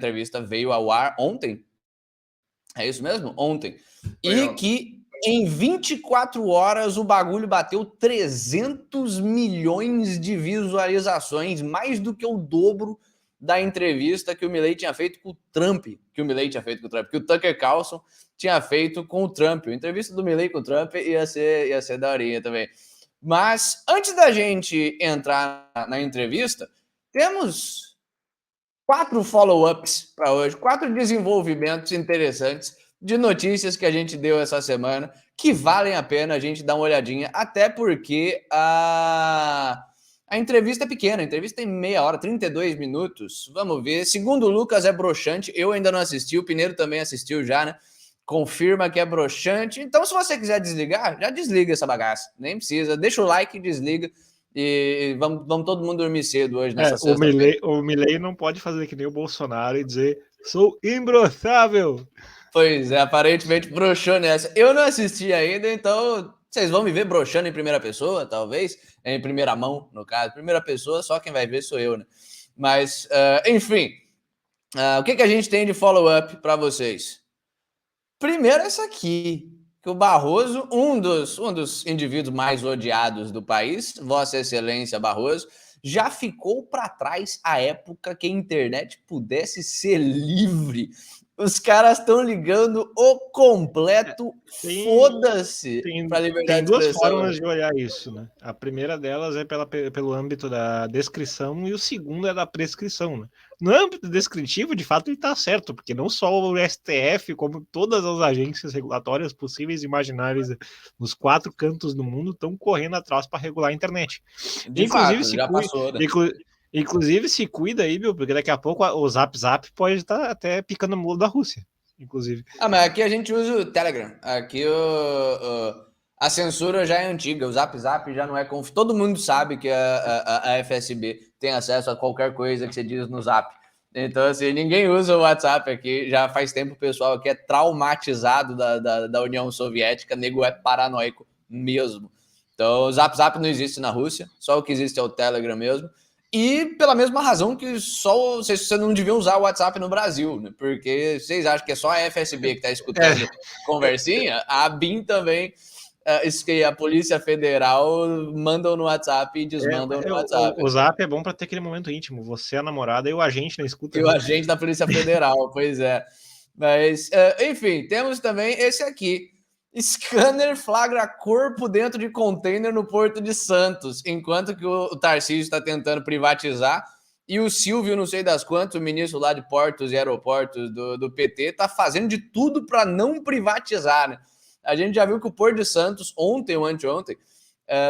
entrevista veio ao ar ontem. É isso mesmo? Ontem. E que em 24 horas o bagulho bateu 300 milhões de visualizações, mais do que o dobro da entrevista que o Milei tinha feito com o Trump, que o Tucker Carlson tinha feito com o Trump. A entrevista do Milei com o Trump ia ser daorinha também. Mas antes da gente entrar na entrevista, temos 4 follow-ups para hoje, 4 desenvolvimentos interessantes de notícias que a gente deu essa semana, que valem a pena a gente dar uma olhadinha, até porque a entrevista é pequena, a entrevista tem meia hora, 32 minutos, vamos ver. Segundo o Lucas, é broxante, eu ainda não assisti, o Pineiro também assistiu já, né? Confirma que é broxante, então se você quiser desligar, já desliga essa bagaça, nem precisa, deixa o like e desliga. E vamos todo mundo dormir cedo hoje nessa sexta-feira. O Milei não pode fazer que nem o Bolsonaro e dizer sou imbrochável. Pois é, aparentemente broxou nessa. Eu não assisti ainda, então vocês vão me ver broxando em primeira pessoa, talvez, em primeira mão, no caso. Primeira pessoa, só quem vai ver sou eu, né? Mas, enfim, o que a gente tem de follow-up para vocês? Primeiro essa aqui, que o Barroso, um dos indivíduos mais odiados do país, Vossa Excelência Barroso, já ficou para trás a época que a internet pudesse ser livre. Os caras estão ligando o completo foda-se para a liberdade de expressão. Tem duas formas de olhar isso, né? A primeira delas é pelo âmbito da descrição e o segundo é da prescrição, né? No âmbito descritivo, de fato, ele está certo, porque não só o STF, como todas as agências regulatórias possíveis e imagináveis nos 4 cantos do mundo estão correndo atrás para regular a internet. Inclusive, se cuida aí, meu, porque daqui a pouco o Zap pode estar até picando a mula da Rússia, inclusive. Mas aqui a gente usa o Telegram. Aqui a censura já é antiga, o Zap já não é confiável. Todo mundo sabe que a FSB tem acesso a qualquer coisa que você diz no Zap. Então, assim, ninguém usa o WhatsApp aqui. Já faz tempo o pessoal aqui é traumatizado da União Soviética. Nego é paranoico mesmo. Então, o Zap não existe na Rússia. Só o que existe é o Telegram mesmo. E pela mesma razão que só vocês não deviam usar o WhatsApp no Brasil, né? Porque vocês acham que é só a FSB que está escutando conversinha, a BIM também, a Polícia Federal mandam no WhatsApp e desmandam no WhatsApp. O Zap é bom para ter aquele momento íntimo, você, a namorada e o agente na escuta. E o agente da Polícia Federal, pois é. Mas, enfim, temos também esse aqui. Scanner flagra corpo dentro de container no Porto de Santos, enquanto que o Tarcísio está tentando privatizar e o Silvio, não sei das quantas, o ministro lá de Portos e Aeroportos do PT, está fazendo de tudo para não privatizar, né? A gente já viu que o Porto de Santos, ontem ou anteontem,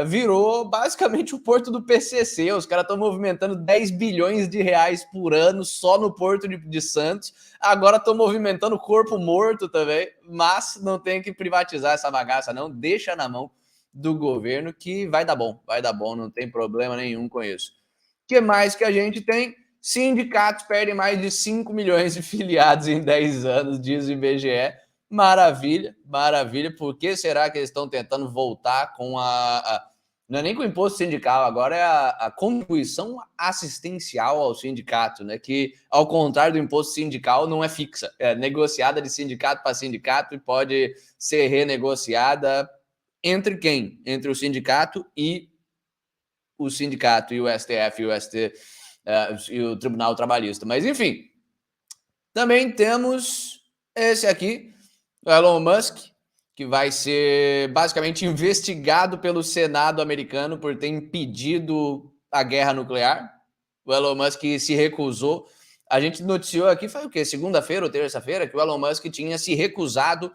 virou basicamente o porto do PCC. Os caras estão movimentando 10 bilhões de reais por ano só no Porto de Santos. Agora estão movimentando corpo morto também, mas não tem que privatizar essa bagaça, não. Deixa na mão do governo que vai dar bom, não tem problema nenhum com isso. O que mais que a gente tem? Sindicatos perdem mais de 5 milhões de filiados em 10 anos, diz o IBGE. Maravilha. Por que será que eles estão tentando voltar com não é nem com o imposto sindical, agora é a contribuição assistencial ao sindicato, né? Que, ao contrário do imposto sindical, não é fixa. É negociada de sindicato para sindicato e pode ser renegociada entre quem? Entre o sindicato e o STF e o Tribunal Trabalhista. Mas, enfim, também temos esse aqui, o Elon Musk, que vai ser basicamente investigado pelo Senado americano por ter impedido a guerra nuclear. O Elon Musk se recusou. A gente noticiou aqui, foi o quê? Segunda-feira ou terça-feira, que o Elon Musk tinha se recusado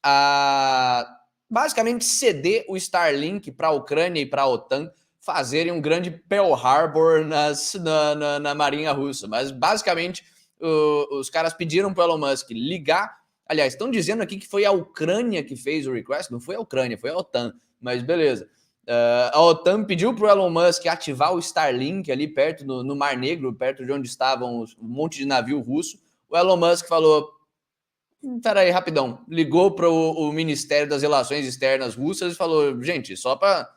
a basicamente ceder o Starlink para a Ucrânia e para a OTAN fazerem um grande Pearl Harbor na Marinha Russa. Mas, basicamente, os caras pediram para o Elon Musk ligar. Aliás, estão dizendo aqui que foi a Ucrânia que fez o request. Não foi a Ucrânia, foi a OTAN. Mas beleza. A OTAN pediu para o Elon Musk ativar o Starlink ali perto no Mar Negro, perto de onde estavam um monte de navio russo. O Elon Musk falou: peraí, rapidão. Ligou para o Ministério das Relações Externas russas e falou: gente, só para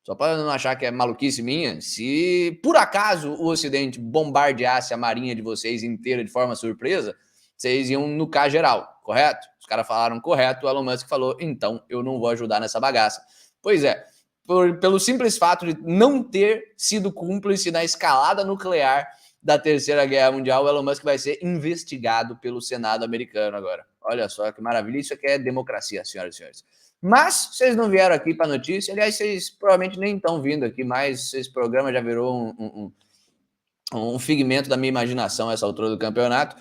só para não achar que é maluquice minha, se por acaso o Ocidente bombardeasse a marinha de vocês inteira de forma surpresa, vocês iam nucar geral, correto? Os caras falaram correto, o Elon Musk falou, então eu não vou ajudar nessa bagaça. Pois é, pelo simples fato de não ter sido cúmplice na escalada nuclear da Terceira Guerra Mundial, o Elon Musk vai ser investigado pelo Senado americano agora. Olha só que maravilha, isso aqui é democracia, senhoras e senhores. Mas vocês não vieram aqui para notícia, aliás, vocês provavelmente nem estão vindo aqui, mas esse programa já virou um figmento da minha imaginação a essa altura do campeonato.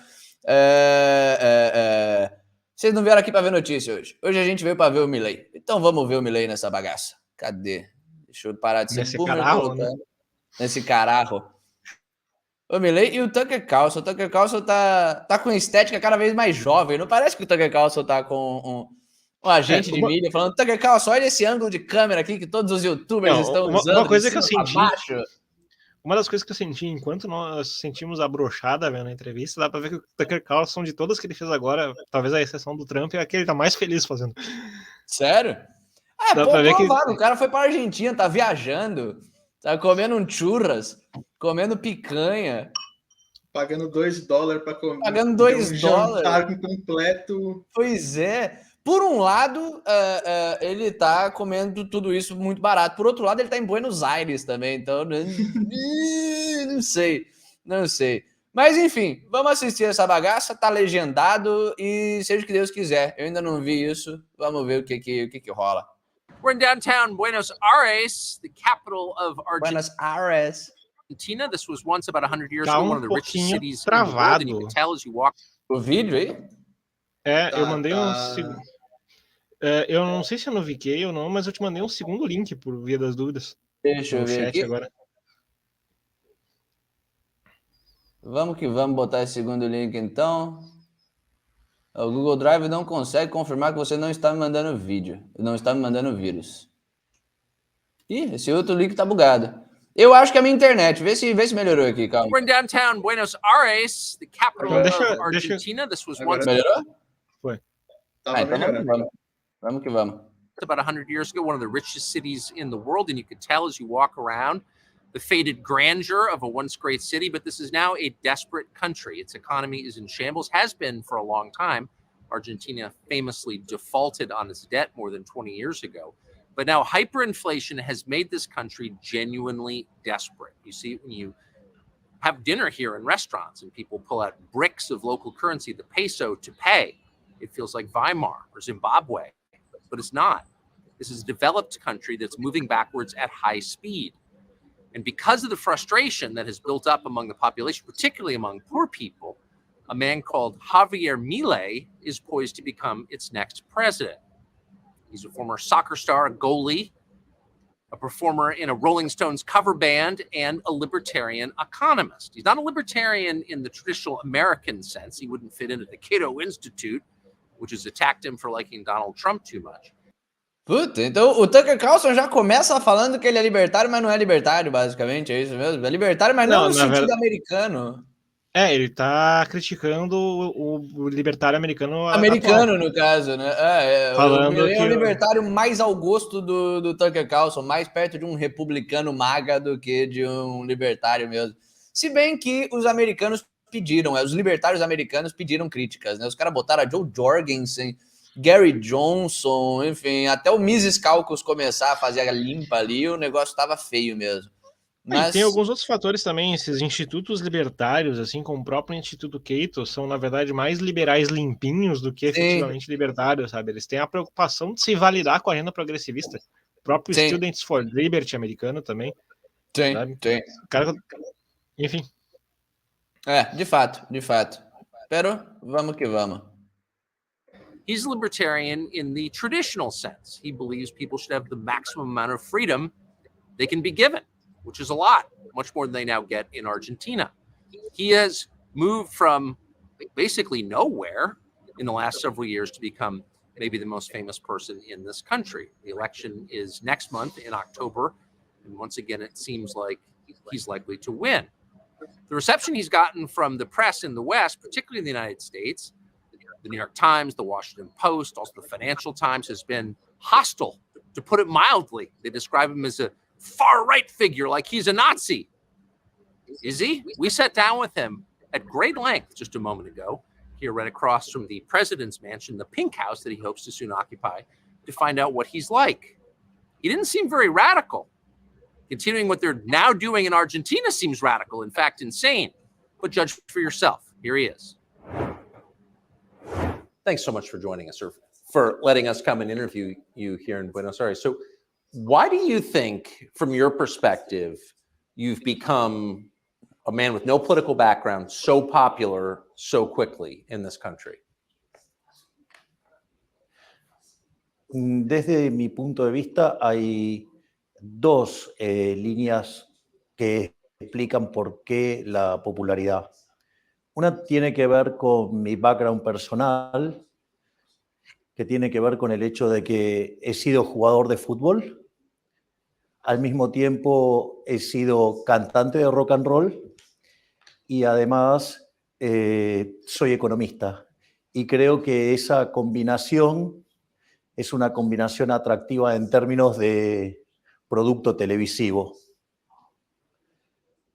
Vocês não vieram aqui para ver notícia hoje. Hoje a gente veio para ver o Milley. Então vamos ver o Milley nessa bagaça. Cadê? Deixa eu parar de ser Nesse caralho, né? Nesse caralho. O Milley e o Tucker Carlson. O Tucker Carlson tá com estética cada vez mais jovem. Não parece que o Tucker Carlson tá com um agente de mídia falando, Tucker Carlson, olha esse ângulo de câmera aqui que todos os youtubers estão usando. Uma coisa que eu senti, uma das coisas que eu senti enquanto nós sentimos a brochada vendo a entrevista, dá pra ver que o Tucker Carlson, de todas que ele fez agora, talvez a exceção do Trump, é a que ele tá mais feliz fazendo. Sério? Dá pra ver que... O cara foi pra Argentina, tá viajando, tá comendo um churras, comendo picanha. Pagando $2 para comer. Pagando $2. Jantar completo. Pois é. Por um lado, ele tá comendo tudo isso muito barato. Por outro lado, ele tá em Buenos Aires também. Então, não sei. Mas, enfim, vamos assistir essa bagaça. Tá legendado e seja o que Deus quiser. Eu ainda não vi isso. Vamos ver o que rola. We're in downtown Buenos Aires, the capital of Argentina. Buenos Aires. This was once about 100 years ago one of the richest cities in the world, and you could tell as you walk. O vídeo aí? Eu mandei eu não sei se eu não VK ou não, mas eu te mandei um segundo link por via das dúvidas. Deixa eu ver aqui. Agora. Vamos que vamos botar esse segundo link então. O Google Drive não consegue confirmar que você não está me mandando vídeo. Não está me mandando vírus. Ih, esse outro link tá bugado. Eu acho que é a minha internet. Vê se melhorou aqui, calma. We're in downtown Buenos Aires, the capital of Argentina. This was once... Melhorou? Foi. Então vamos que vamos. About 100 years ago, one of the richest cities in the world, and you could tell as you walk around the faded grandeur of a once great city, but this is now a desperate country. Its economy is in shambles, has been for a long time. Argentina famously defaulted on its debt more than 20 years ago. But now hyperinflation has made this country genuinely desperate. You see, when you have dinner here in restaurants and people pull out bricks of local currency, the peso, to pay, it feels like Weimar or Zimbabwe, but it's not. This is a developed country that's moving backwards at high speed. And because of the frustration that has built up among the population, particularly among poor people, a man called Javier Milei is poised to become its next president. He's a former soccer star, a goalie, a performer in a Rolling Stones cover band, and a libertarian economist. He's not a libertarian in the traditional American sense. He wouldn't fit into the Cato Institute, which has attacked him for liking Donald Trump too much. Puta, então o Tucker Carlson já começa falando que ele é libertário, mas não é libertário, basicamente, é isso mesmo? É libertário, mas não no sentido americano. Ele tá criticando o libertário americano. Americano, no caso, né? Falando ele é o libertário mais ao gosto do Tucker Carlson, mais perto de um republicano maga do que de um libertário mesmo. Se bem que os americanos pediram, os libertários americanos pediram críticas, né? Os caras botaram a Joe Jorgensen, Gary Johnson, enfim, até o Mises Caucus começar a fazer a limpa ali, o negócio tava feio mesmo. Mas... tem alguns outros fatores também, esses institutos libertários, assim como o próprio Instituto Cato, são na verdade mais liberais limpinhos do que efetivamente libertários, sabe? Eles têm a preocupação de se validar com a agenda progressivista. O próprio Students for Liberty americano também. Tem. Cara, enfim. De fato. Pero, vamos que vamos. He's libertarian in the traditional sense. He believes people should have the maximum amount of freedom they can be given, which is a lot, much more than they now get in Argentina. He has moved from basically nowhere in the last several years to become maybe the most famous person in this country. The election is next month in October, and once again, it seems like he's likely to win. The reception he's gotten from the press in the West, particularly in the United States, the New York Times, the Washington Post, also the Financial Times, has been hostile, to put it mildly. They describe him as a far-right figure like he's a Nazi. Is he? We sat down with him at great length just a moment ago, here right across from the president's mansion, the pink house that he hopes to soon occupy, to find out what he's like. He didn't seem very radical. Continuing what they're now doing in Argentina seems radical, in fact, insane. But judge for yourself. Here he is. Thanks so much for joining us, or for letting us come and interview you here in Buenos Aires. So why do you think, from your perspective, you've become a man with no political background, so popular so quickly in this country? Desde mi punto de vista, hay dos líneas que explican por qué la popularidad. Una tiene que ver con mi background personal, que tiene que ver con el hecho de que he sido jugador de fútbol, al mismo tiempo he sido cantante de rock and roll y además soy economista. Y creo que esa combinación es una combinación atractiva en términos de producto televisivo.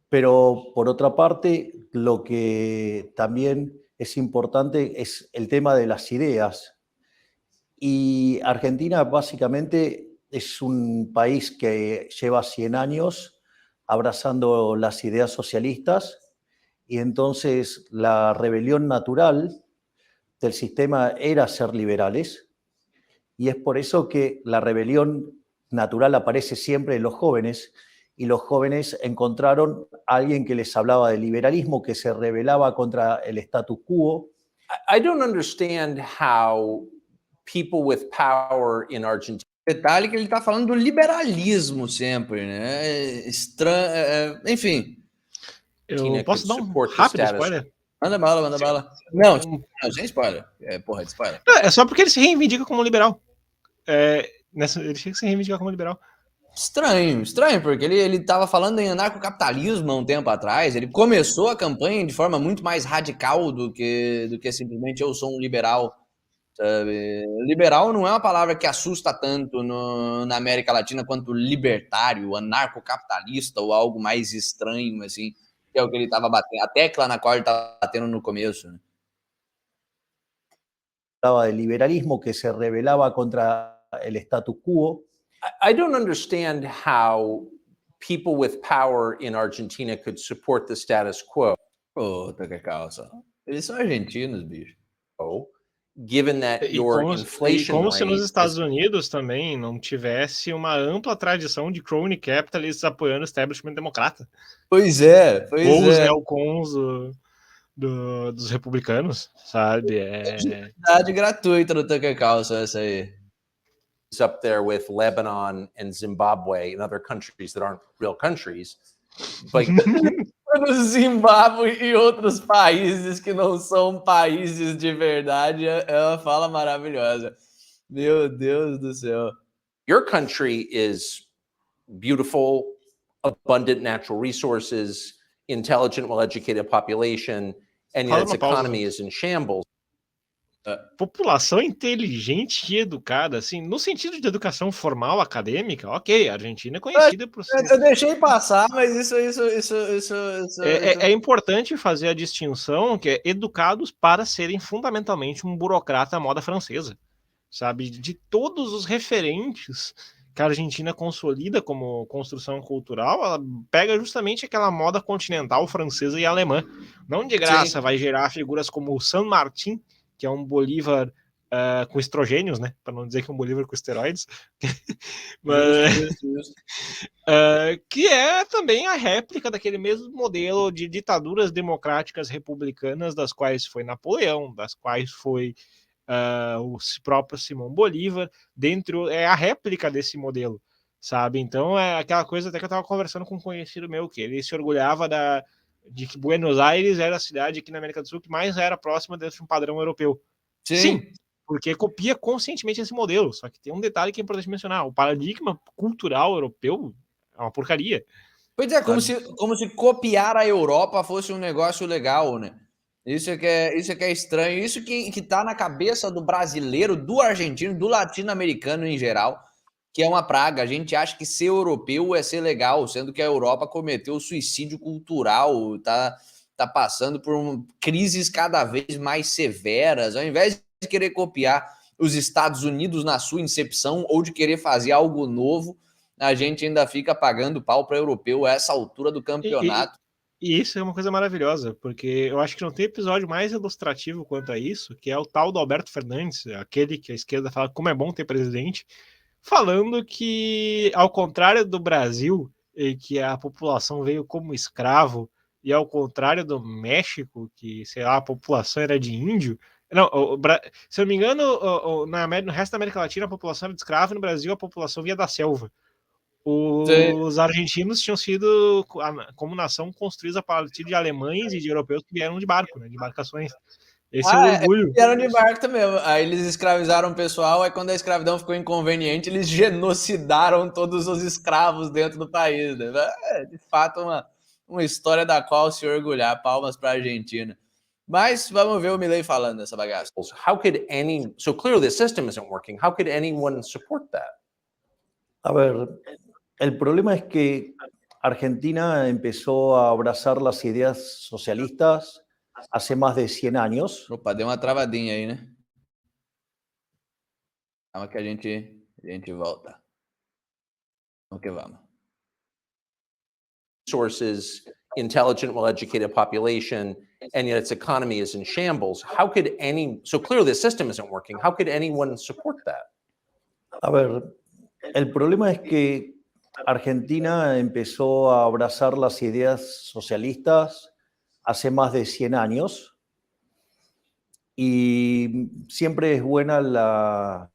Pero por otra parte, lo que también es importante es el tema de las ideas. Y Argentina básicamente es un país que lleva 100 años abrazando las ideas socialistas y entonces la rebelión natural del sistema era ser liberales. Y es por eso que la rebelión natural aparece siempre en los jóvenes y los jóvenes encontraron a alguien que les hablaba de liberalismo, que se rebelaba contra el status quo. I don't understand how people with power in Argentina. Detalhe que ele tá falando do liberalismo sempre, né? Enfim. Eu posso dar um Support the rápido status. spoiler? Manda bala. Não, sem spoiler. Porra de spoiler. É só porque ele se reivindica como liberal. Ele chega a se reivindicar como liberal. Estranho, porque ele estava falando em anarcocapitalismo há um tempo atrás. Ele começou a campanha de forma muito mais radical do que simplesmente eu sou um liberal. Sabe? Liberal não é uma palavra que assusta tanto na América Latina quanto libertário, anarcocapitalista ou algo mais estranho, assim, que é o que ele estava batendo, a tecla na qual ele estava batendo no começo. Né? Hablaba de liberalismo que se rebelaba contra el status quo. I don't understand how people with power in Argentina could support the status quo. Puta que calça. Eles são argentinos, bicho. Given that your inflation como rate se nos Estados Unidos também não tivesse uma ampla tradição de crony capitalists apoiando o establishment democrata. Pois é. Ou os neocons dos republicanos, sabe? Atividade gratuita do Tucker Carlson, essa aí. up there with Lebanon and Zimbabwe and other countries that aren't real countries. But Zimbábue e outros países que não são países de verdade é uma fala maravilhosa. Meu Deus do céu. Your country is beautiful, abundant natural resources, intelligent, well-educated population, and yet its economy is in shambles. População inteligente e educada, assim, no sentido de educação formal, acadêmica, ok, a Argentina é conhecida por ser... Eu deixei passar, mas isso é importante fazer a distinção que é educados para serem fundamentalmente um burocrata à moda francesa, sabe? De todos os referentes que a Argentina consolida como construção cultural, ela pega justamente aquela moda continental francesa e alemã. Não de graça vai gerar figuras como o San Martín, que é um Bolívar com estrogênios, né? Para não dizer que é um Bolívar com esteroides. Mas, que é também a réplica daquele mesmo modelo de ditaduras democráticas republicanas das quais foi Napoleão, das quais foi o próprio Simão Bolívar, é a réplica desse modelo, sabe? Então é aquela coisa até que eu estava conversando com um conhecido meu, que ele se orgulhava de que Buenos Aires era a cidade aqui na América do Sul que mais era próxima dentro de um padrão europeu. Sim, porque copia conscientemente esse modelo, só que tem um detalhe que é importante mencionar, o paradigma cultural europeu é uma porcaria. Pois é, como se copiar a Europa fosse um negócio legal, né? Isso é que é estranho, isso que tá na cabeça do brasileiro, do argentino, do latino-americano em geral, que é uma praga. A gente acha que ser europeu é ser legal, sendo que a Europa cometeu suicídio cultural, tá passando por crises cada vez mais severas. Ao invés de querer copiar os Estados Unidos na sua incepção ou de querer fazer algo novo, a gente ainda fica pagando pau para europeu a essa altura do campeonato. E isso é uma coisa maravilhosa, porque eu acho que não tem episódio mais ilustrativo quanto a isso, que é o tal do Alberto Fernandes, aquele que a esquerda fala como é bom ter presidente, falando que, ao contrário do Brasil, em que a população veio como escravo, e ao contrário do México, que, sei lá, a população era de índio. Não, se eu não me engano, no resto da América Latina a população era de escravo, e no Brasil a população via da selva. Os argentinos tinham sido, como nação, construídos a partir de alemães e de europeus que vieram de barco, né, de embarcações. Esse é o orgulho. Vieram de barco também. Aí eles escravizaram o pessoal, aí quando a escravidão ficou inconveniente, eles genocidaram todos os escravos dentro do país. Né? É, de fato, uma história da qual se orgulhar. Palmas para a Argentina. Mas vamos ver o Milei falando dessa bagaça. How could so clearly the system isn't working. How could anyone support that? A ver, el problema es que Argentina empezó a abrazar las ideas socialistas hace más de 100 años. Opa, deu uma travadinha aí, né? Calma que a gente volta. Vamos que vamos. Sources, intelligent, well-educated population, and yet its economy is in shambles. How could so clearly the system isn't working. How could anyone support that? A ver, el problema es que Argentina empezó a abrazar las ideas socialistas hace más de 100 años y siempre es buena la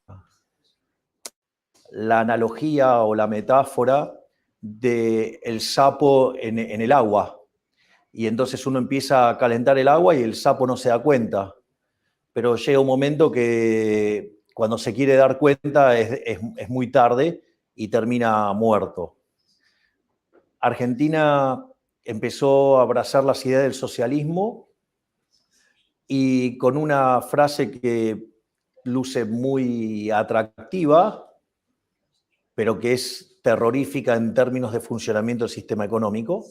analogía o la metáfora del sapo en el agua. Y entonces uno empieza a calentar el agua y el sapo no se da cuenta. Pero llega un momento que cuando se quiere dar cuenta es muy tarde y termina muerto. Argentina empezó a abrazar las ideas del socialismo y con una frase que luce muy atractiva, pero que es terrorífica en términos de funcionamiento del sistema económico,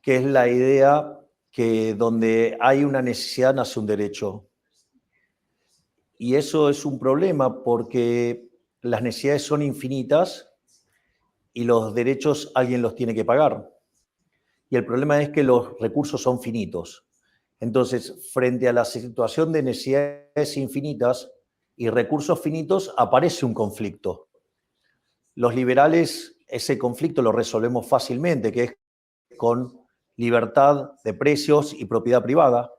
que es la idea que donde hay una necesidad nace un derecho. Y eso es un problema porque las necesidades son infinitas y los derechos alguien los tiene que pagar. Y el problema es que los recursos son finitos. Entonces, frente a la situación de necesidades infinitas y recursos finitos, aparece un conflicto. Los liberales, ese conflicto lo resolvemos fácilmente, que es con libertad de precios y propiedad privada.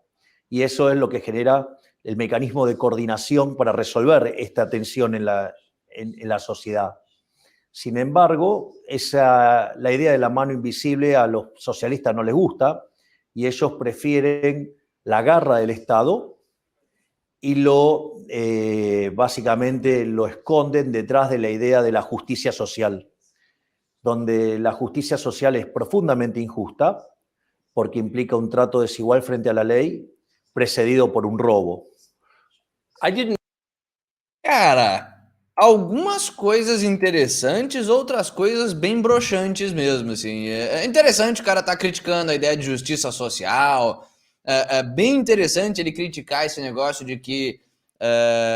Y eso es lo que genera el mecanismo de coordinación para resolver esta tensión en la sociedad. Sin embargo, la idea de la mano invisible a los socialistas no les gusta y ellos prefieren la garra del Estado y básicamente lo esconden detrás de la idea de la justicia social, donde la justicia social es profundamente injusta porque implica un trato desigual frente a la ley precedido por un robo. Cara, algumas coisas interessantes, outras coisas bem broxantes mesmo, assim. É interessante o cara estar criticando a ideia de justiça social, é bem interessante ele criticar esse negócio de que,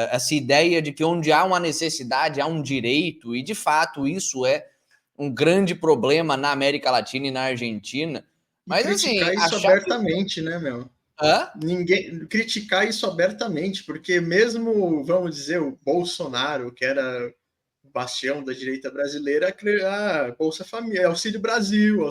essa ideia de que onde há uma necessidade, há um direito, e de fato isso é um grande problema na América Latina e na Argentina. Mas criticar assim, isso abertamente, né, meu? Ninguém criticar isso abertamente, porque mesmo, vamos dizer, o Bolsonaro, que era o bastião da direita brasileira, Bolsa Família, Auxílio Brasil.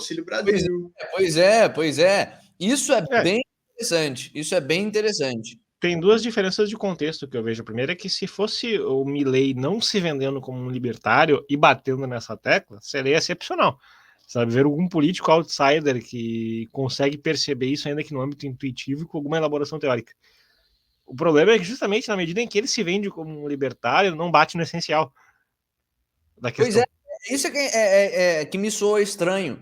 Pois é. Isso é bem interessante. Isso é bem interessante. Tem duas diferenças de contexto que eu vejo. A primeira é que se fosse o Milei não se vendendo como um libertário e batendo nessa tecla, seria excepcional. Sabe, ver algum político outsider que consegue perceber isso ainda que no âmbito intuitivo e com alguma elaboração teórica. O problema é que justamente na medida em que ele se vende como um libertário, não bate no essencial da questão. Pois é, isso que me soa estranho.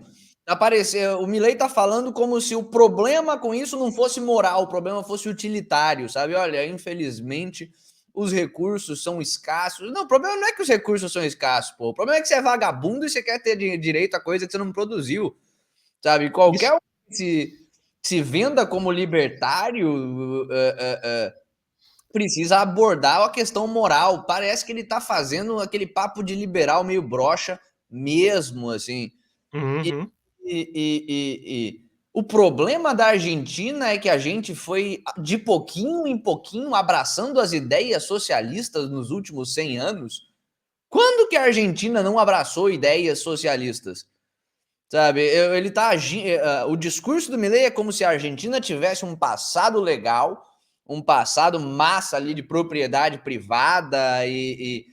O Milei tá falando como se o problema com isso não fosse moral, o problema fosse utilitário, sabe? Olha, infelizmente, os recursos são escassos. Não, o problema não é que os recursos são escassos, pô. O problema é que você é vagabundo e você quer ter direito a coisa que você não produziu, sabe? Qualquer um que se venda como libertário precisa abordar a questão moral. Parece que ele tá fazendo aquele papo de liberal meio broxa mesmo, assim. Uhum. E o problema da Argentina é que a gente foi de pouquinho em pouquinho abraçando as ideias socialistas nos últimos 100 anos. Quando que a Argentina não abraçou ideias socialistas? Sabe, ele tá agindo. O discurso do Milei é como se a Argentina tivesse um passado legal, um passado massa ali de propriedade privada e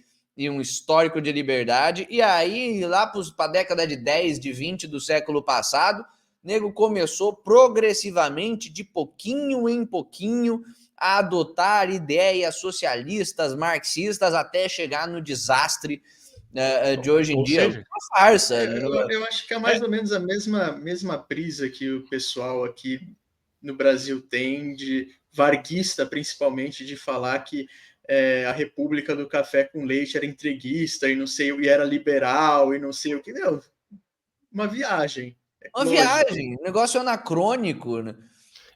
um histórico de liberdade. E aí, lá para a década de 10, de 20 do século passado, o nego começou progressivamente, de pouquinho em pouquinho, a adotar ideias socialistas, marxistas, até chegar no desastre de hoje em dia. Seja, uma farsa. Eu acho que é mais ou menos a mesma brisa que o pessoal aqui no Brasil tem, de varguista principalmente, de falar que a República do Café com Leite era entreguista e não sei, e era liberal e não sei o que. Meu, uma viagem. Uma viagem, um negócio anacrônico, né?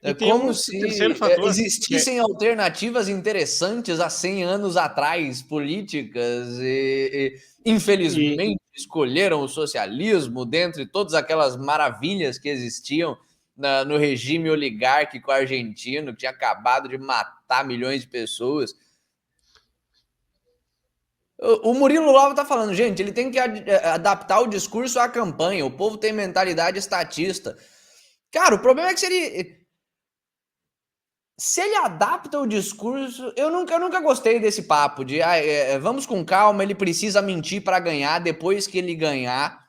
É como se existissem alternativas interessantes há 100 anos atrás, políticas, e infelizmente escolheram o socialismo dentre todas aquelas maravilhas que existiam no regime oligárquico argentino, que tinha acabado de matar milhões de pessoas. O Murilo Lova tá falando, gente, ele tem que adaptar o discurso à campanha, o povo tem mentalidade estatista. Cara, o problema é que se ele adapta o discurso, eu nunca gostei desse papo de vamos com calma, ele precisa mentir para ganhar, depois que ele ganhar,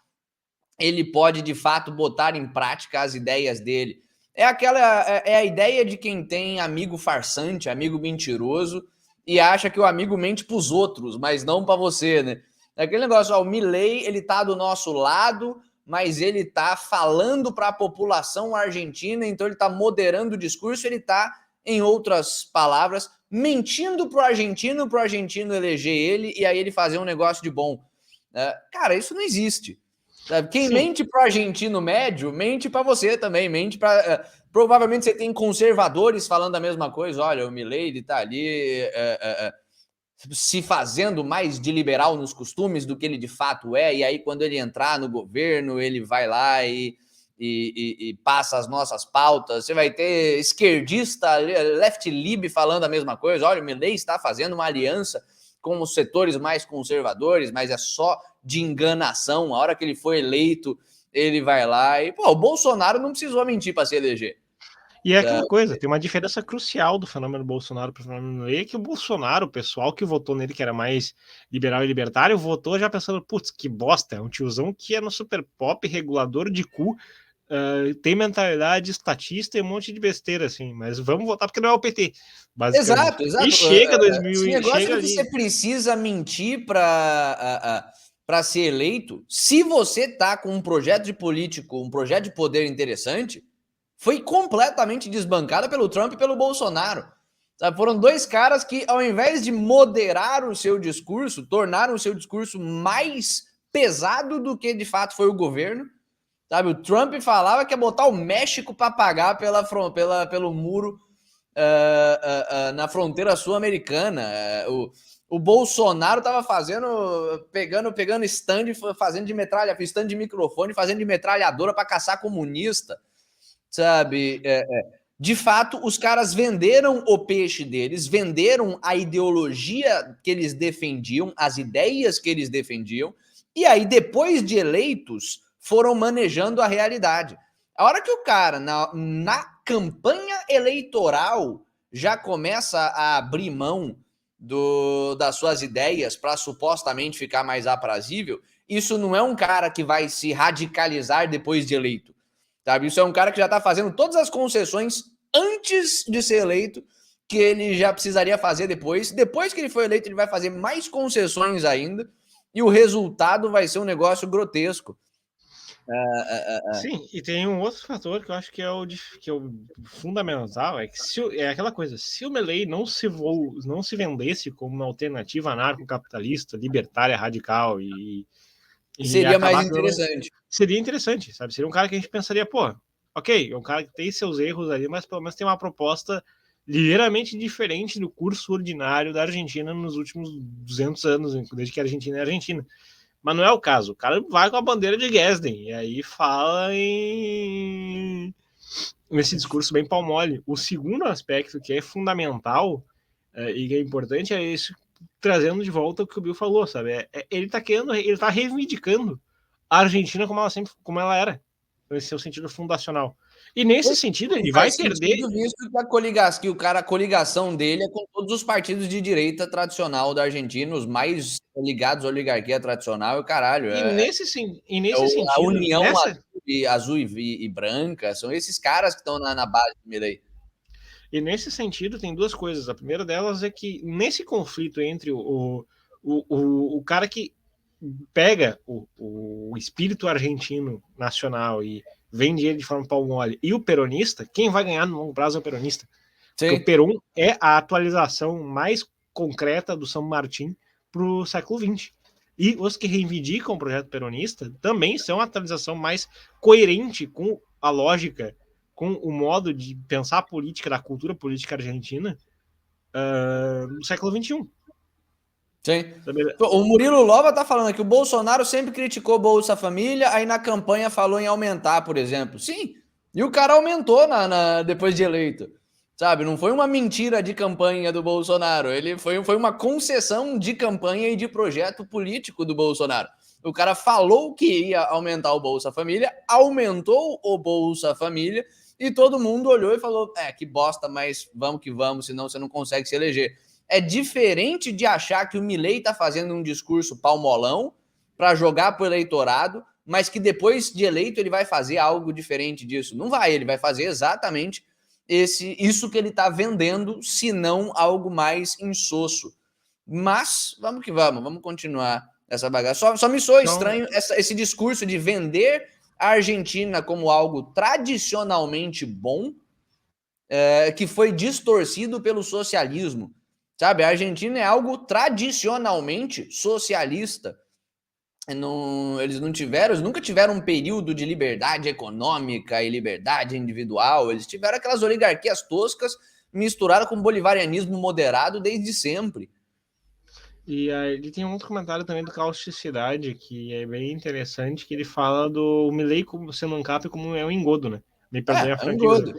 ele pode de fato botar em prática as ideias dele. É a ideia de quem tem amigo farsante, amigo mentiroso, e acha que o amigo mente para os outros, mas não para você, né? É aquele negócio, o Milei, ele tá do nosso lado, mas ele tá falando para a população argentina, então ele tá moderando o discurso, ele tá, em outras palavras, mentindo pro argentino eleger ele e aí ele fazer um negócio de bom. Cara, isso não existe. Sabe? Quem mente pro argentino médio, mente para você também, mente para... provavelmente você tem conservadores falando a mesma coisa. Olha, o Milei, ele tá ali se fazendo mais de liberal nos costumes do que ele de fato é, e aí quando ele entrar no governo, ele vai lá e passa as nossas pautas. Você vai ter esquerdista, left lib falando a mesma coisa. Olha, o Milei está fazendo uma aliança com os setores mais conservadores, mas é só de enganação. A hora que ele for eleito, ele vai lá e... Pô, o Bolsonaro não precisou mentir para se eleger. E é aquela coisa, tem uma diferença crucial do fenômeno Bolsonaro para o fenômeno Milei, que o Bolsonaro, o pessoal que votou nele, que era mais liberal e libertário, votou já pensando, putz, que bosta, é um tiozão que é no super pop, regulador de cu, tem mentalidade estatista e um monte de besteira, assim, mas vamos votar porque não é o PT, basicamente. Exato. E chega 2000 esse negócio chega que ali. você precisa mentir para ser eleito, se você tá com um projeto de político, um projeto de poder interessante, foi completamente desbancada pelo Trump e pelo Bolsonaro. Sabe? Foram dois caras que, ao invés de moderar o seu discurso, tornaram o seu discurso mais pesado do que de fato foi o governo. Sabe? O Trump falava que ia botar o México para pagar pelo muro na fronteira sul-americana. O Bolsonaro estava pegando stand, fazendo de metralha, stand de microfone, fazendo de metralhadora para caçar comunista. Sabe? De fato, os caras venderam o peixe deles, venderam a ideologia que eles defendiam, as ideias que eles defendiam, e aí, depois de eleitos, foram manejando a realidade. A hora que o cara, na campanha eleitoral, já começa a abrir mão das suas ideias para supostamente ficar mais aprazível, isso não é um cara que vai se radicalizar depois de eleito. Sabe? Isso é um cara que já está fazendo todas as concessões antes de ser eleito, que ele já precisaria fazer depois. Depois que ele for eleito, ele vai fazer mais concessões ainda, e o resultado vai ser um negócio grotesco. Sim, e tem um outro fator que eu acho que é o fundamental, é que é aquela coisa, se o Milei não se vendesse como uma alternativa anarcocapitalista, libertária, radical seria mais interessante. Seria interessante, sabe? Seria um cara que a gente pensaria, pô, ok, é um cara que tem seus erros ali, mas pelo menos tem uma proposta ligeiramente diferente do curso ordinário da Argentina nos últimos 200 anos, desde que a Argentina é Argentina. Mas não é o caso. O cara vai com a bandeira de Gesden e aí fala nesse discurso bem palmole. O segundo aspecto que é fundamental e que é importante é isso, trazendo de volta o que o Bill falou, sabe? Ele tá reivindicando a Argentina como ela era, nesse seu sentido fundacional. E nesse sentido, ele vai perder. Visto que a coligação dele é com todos os partidos de direita tradicional da Argentina, os mais ligados à oligarquia tradicional, e caralho. Nesse sentido. A união azul e branca, são esses caras que estão na base do Milei. E nesse sentido, tem duas coisas. A primeira delas é que nesse conflito entre o cara que pega o espírito argentino nacional e vende ele de forma palmole e o peronista, quem vai ganhar no longo prazo é o peronista. Sim. Porque o Perón é a atualização mais concreta do San Martín para o século XX. E os que reivindicam o projeto peronista também são a atualização mais coerente com a lógica, com o modo de pensar a política, da cultura política argentina no século XXI. Sim. O Murilo Lova tá falando que o Bolsonaro sempre criticou Bolsa Família, aí na campanha falou em aumentar, por exemplo. Sim, e o cara aumentou depois de eleito, sabe? Não foi uma mentira de campanha do Bolsonaro, ele foi uma concessão de campanha e de projeto político do Bolsonaro. O cara falou que ia aumentar o Bolsa Família, aumentou o Bolsa Família e todo mundo olhou e falou, que bosta, mas vamos que vamos, senão você não consegue se eleger. É diferente de achar que o Milei está fazendo um discurso palmolão para jogar para o eleitorado, mas que depois de eleito ele vai fazer algo diferente disso. Não vai, ele vai fazer exatamente isso que ele está vendendo, se não algo mais insosso. Mas vamos que vamos continuar essa bagaça. Só me soa estranho esse discurso de vender a Argentina como algo tradicionalmente bom, que foi distorcido pelo socialismo. Sabe, a Argentina é algo tradicionalmente socialista. Eles nunca tiveram um período de liberdade econômica e liberdade individual. Eles tiveram aquelas oligarquias toscas misturadas com bolivarianismo moderado desde sempre. E ele tem um outro comentário também do Causticidade, que é bem interessante, que ele fala do Milei sendo um cap como é um engodo, né? Me perdoe a franqueza.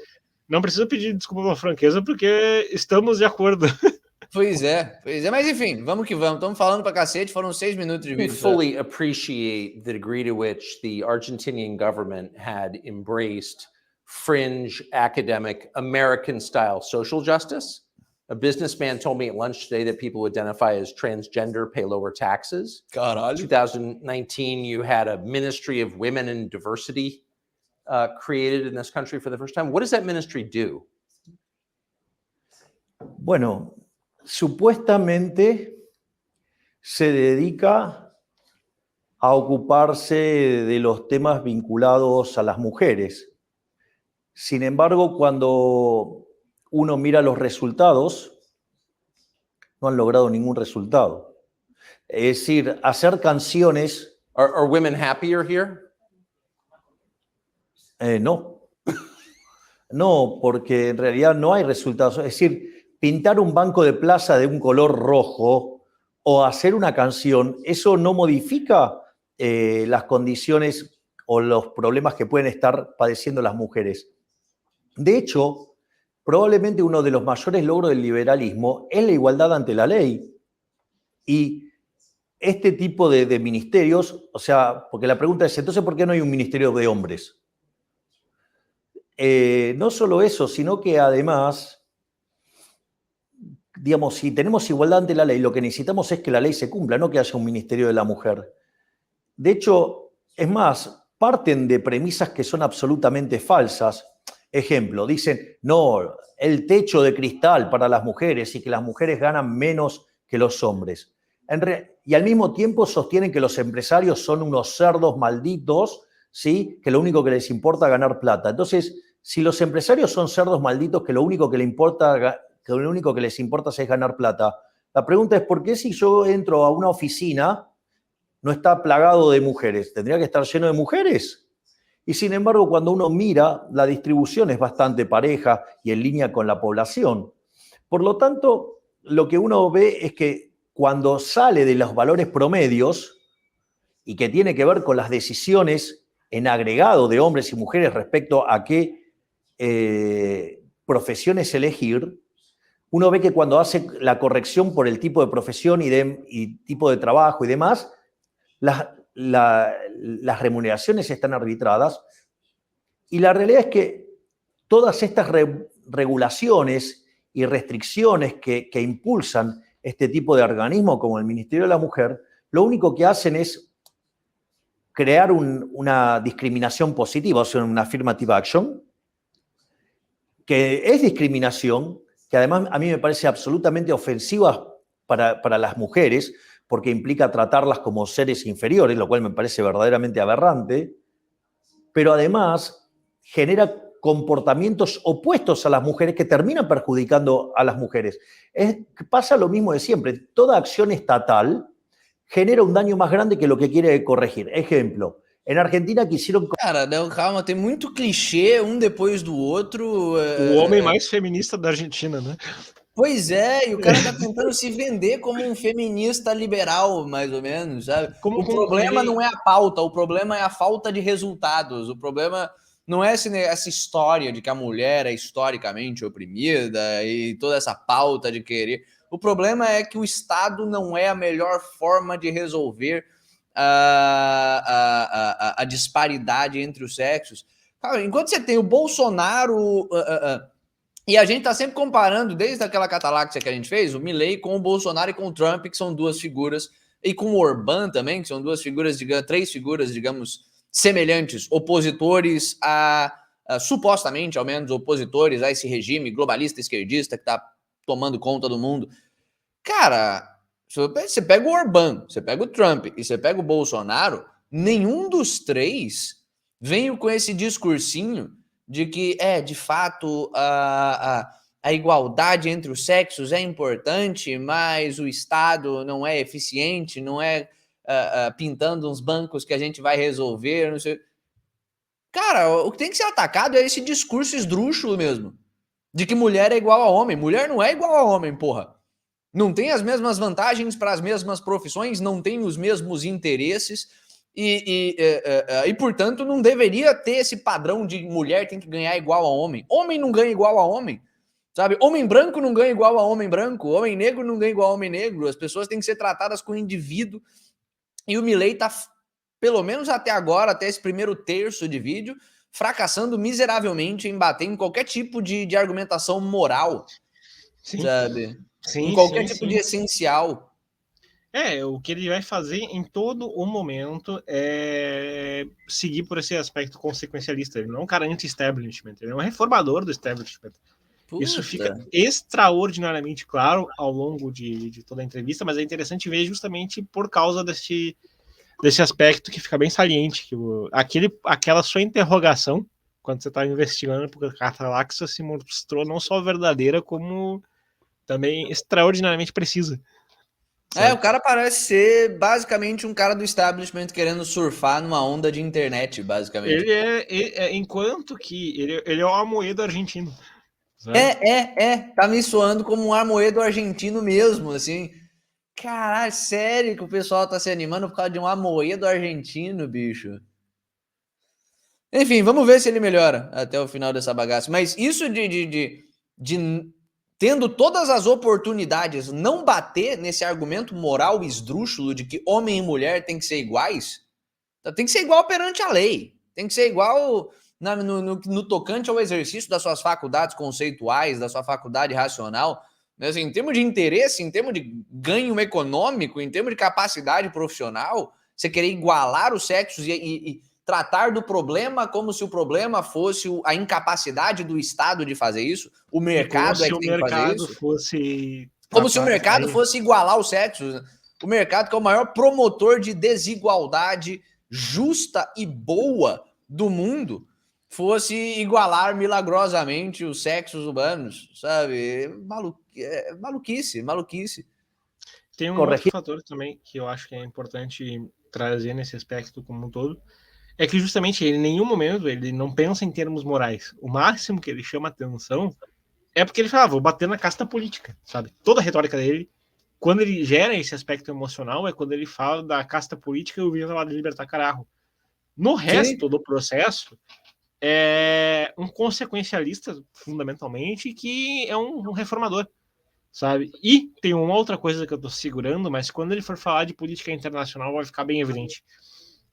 Não precisa pedir desculpa pela franqueza, porque estamos de acordo. Pois é, mas enfim, vamos que vamos. Estamos falando pra cacete, foram 6 minutos de vídeo. We fully appreciate the degree to which the Argentinian government had embraced fringe, academic, American-style social justice. A businessman told me at lunch today that people who identify as transgender pay lower taxes. Caralho. 2019, you had a Ministry of Women and Diversity created in this country for the first time. What does that ministry do? Bueno, supuestamente se dedica a ocuparse de los temas vinculados a las mujeres. Sin embargo, cuando uno mira los resultados, no han logrado ningún resultado. Es decir, hacer canciones... Are women happier here? No. No, porque en realidad no hay resultados. Es decir, pintar un banco de plaza de un color rojo o hacer una canción, eso no modifica las condiciones o los problemas que pueden estar padeciendo las mujeres. De hecho, probablemente uno de los mayores logros del liberalismo es la igualdad ante la ley. Y este tipo de ministerios, o sea, porque la pregunta es, entonces, ¿por qué no hay un ministerio de hombres? No solo eso, sino que además... Digamos, si tenemos igualdad ante la ley, lo que necesitamos es que la ley se cumpla, no que haya un ministerio de la mujer. De hecho, es más, parten de premisas que son absolutamente falsas. Ejemplo, dicen, no, el techo de cristal para las mujeres y que las mujeres ganan menos que los hombres. Y al mismo tiempo sostienen que los empresarios son unos cerdos malditos, ¿sí? Que lo único que les importa es ganar plata. Entonces, si los empresarios son cerdos malditos que lo único que les importa es ganar plata, la pregunta es ¿por qué si yo entro a una oficina no está plagado de mujeres? ¿Tendría que estar lleno de mujeres? Y sin embargo, cuando uno mira, la distribución es bastante pareja y en línea con la población. Por lo tanto, lo que uno ve es que cuando sale de los valores promedios y que tiene que ver con las decisiones en agregado de hombres y mujeres respecto a qué profesiones elegir, uno ve que cuando hace la corrección por el tipo de profesión y tipo de trabajo y demás, las remuneraciones están arbitradas y la realidad es que todas estas regulaciones y restricciones que impulsan este tipo de organismos como el Ministerio de la Mujer, lo único que hacen es crear una discriminación positiva, o sea, una affirmative action, que es discriminación, que además a mí me parece absolutamente ofensiva para las mujeres, porque implica tratarlas como seres inferiores, lo cual me parece verdaderamente aberrante, pero además genera comportamientos opuestos a las mujeres que terminan perjudicando a las mujeres. Pasa lo mismo de siempre. Toda acción estatal genera um daño mais grande que o que quiere corrigir. Exemplo, em Argentina quisieron... Cara, não, calma, tem muito clichê, um depois do outro. O homem mais feminista da Argentina, né? Pois é, e o cara tá tentando se vender como um feminista liberal, mais ou menos, sabe? O problema não é a pauta, o problema é a falta de resultados. O problema não é essa história de que a mulher é historicamente oprimida e toda essa pauta de querer... O problema é que o Estado não é a melhor forma de resolver a disparidade entre os sexos. Cara, enquanto você tem o Bolsonaro... e a gente tá sempre comparando, desde aquela cataláxia que a gente fez, o Milei com o Bolsonaro e com o Trump, que são duas figuras, e com o Orbán também, que são duas figuras, três figuras, digamos, semelhantes, opositores supostamente, ao menos, opositores a esse regime globalista esquerdista que tá tomando conta do mundo. Cara, você pega o Orbán, você pega o Trump e você pega o Bolsonaro, nenhum dos três veio com esse discursinho de que, de fato, a igualdade entre os sexos é importante, mas o Estado não é eficiente, não é pintando uns bancos que a gente vai resolver, não sei. Cara, o que tem que ser atacado é esse discurso esdrúxulo mesmo, de que mulher é igual a homem. Mulher não é igual a homem, porra. Não tem as mesmas vantagens para as mesmas profissões, não tem os mesmos interesses e, portanto, não deveria ter esse padrão de mulher tem que ganhar igual a homem. Homem não ganha igual a homem, sabe? Homem branco não ganha igual a homem branco, homem negro não ganha igual a homem negro. As pessoas têm que ser tratadas como indivíduo. E o Milei tá, pelo menos até agora, até esse primeiro terço de vídeo, fracassando miseravelmente em bater em qualquer tipo de argumentação moral, sabe? Sim, em qualquer tipo de essencial. O que ele vai fazer em todo o momento é seguir por esse aspecto consequencialista. Ele não é um cara anti-establishment, ele é um reformador do establishment. Puta. Isso fica extraordinariamente claro ao longo de toda a entrevista, mas é interessante ver justamente por causa desse aspecto que fica bem saliente, que aquela sua interrogação, quando você está investigando, porque a Cataláxia se mostrou não só verdadeira, como também extraordinariamente precisa. O cara parece ser basicamente um cara do establishment querendo surfar numa onda de internet, basicamente. Enquanto que ele é o Amoedo argentino. Tá me soando como um Amoedo argentino mesmo, assim. Caralho, sério que o pessoal tá se animando por causa de um Amoedo argentino, bicho? Enfim, vamos ver se ele melhora até o final dessa bagaça. Mas isso de tendo todas as oportunidades, não bater nesse argumento moral esdrúxulo de que homem e mulher têm que ser iguais, tem que ser igual perante a lei, tem que ser igual no tocante ao exercício das suas faculdades conceituais, da sua faculdade racional, mas assim, em termos de interesse, em termos de ganho econômico, em termos de capacidade profissional, você querer igualar os sexos e tratar do problema como se o problema fosse a incapacidade do Estado de fazer isso, o mercado é que tem que fazer isso. Como se o mercado fosse igualar os sexos. O mercado que é o maior promotor de desigualdade justa e boa do mundo fosse igualar milagrosamente os sexos humanos, sabe? Maluquice. Tem um outro fator também que eu acho que é importante trazer nesse aspecto como um todo, é que justamente ele, em nenhum momento ele não pensa em termos morais. O máximo que ele chama atenção é porque ele fala, vou bater na casta política, sabe? Toda a retórica dele, quando ele gera esse aspecto emocional, é quando ele fala da casta política e o Viva lá de libertar carajo. No resto do processo, é um consequencialista, fundamentalmente, que é um reformador, sabe? E tem uma outra coisa que eu tô segurando, mas quando ele for falar de política internacional vai ficar bem evidente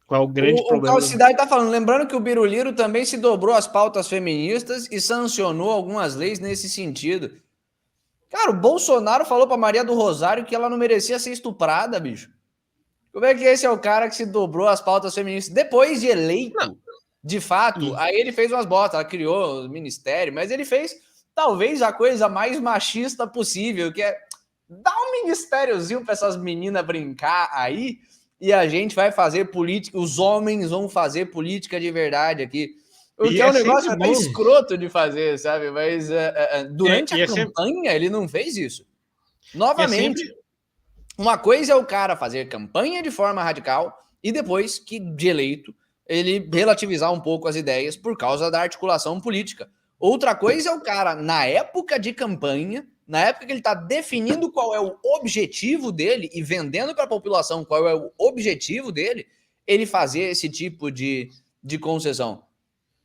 qual é o grande problema. O Calcidade tá falando, lembrando que o Biruliro também se dobrou às pautas feministas e sancionou algumas leis nesse sentido. Cara, o Bolsonaro falou pra Maria do Rosário que ela não merecia ser estuprada, bicho. Como é que esse é o cara que se dobrou às pautas feministas? Depois de eleito, de fato, aí ele fez umas botas, ela criou o ministério, mas ele fez talvez a coisa mais machista possível, que é dar um ministériozinho pra essas meninas brincar aí, e a gente vai fazer política, os homens vão fazer política de verdade aqui. O que é um negócio até escroto de fazer, sabe? Mas durante a campanha ele não fez isso. Novamente, uma coisa é o cara fazer campanha de forma radical e depois que de eleito ele relativizar um pouco as ideias por causa da articulação política. Outra coisa é o cara, na época de campanha, na época que ele está definindo qual é o objetivo dele e vendendo para a população qual é o objetivo dele, ele fazer esse tipo de concessão.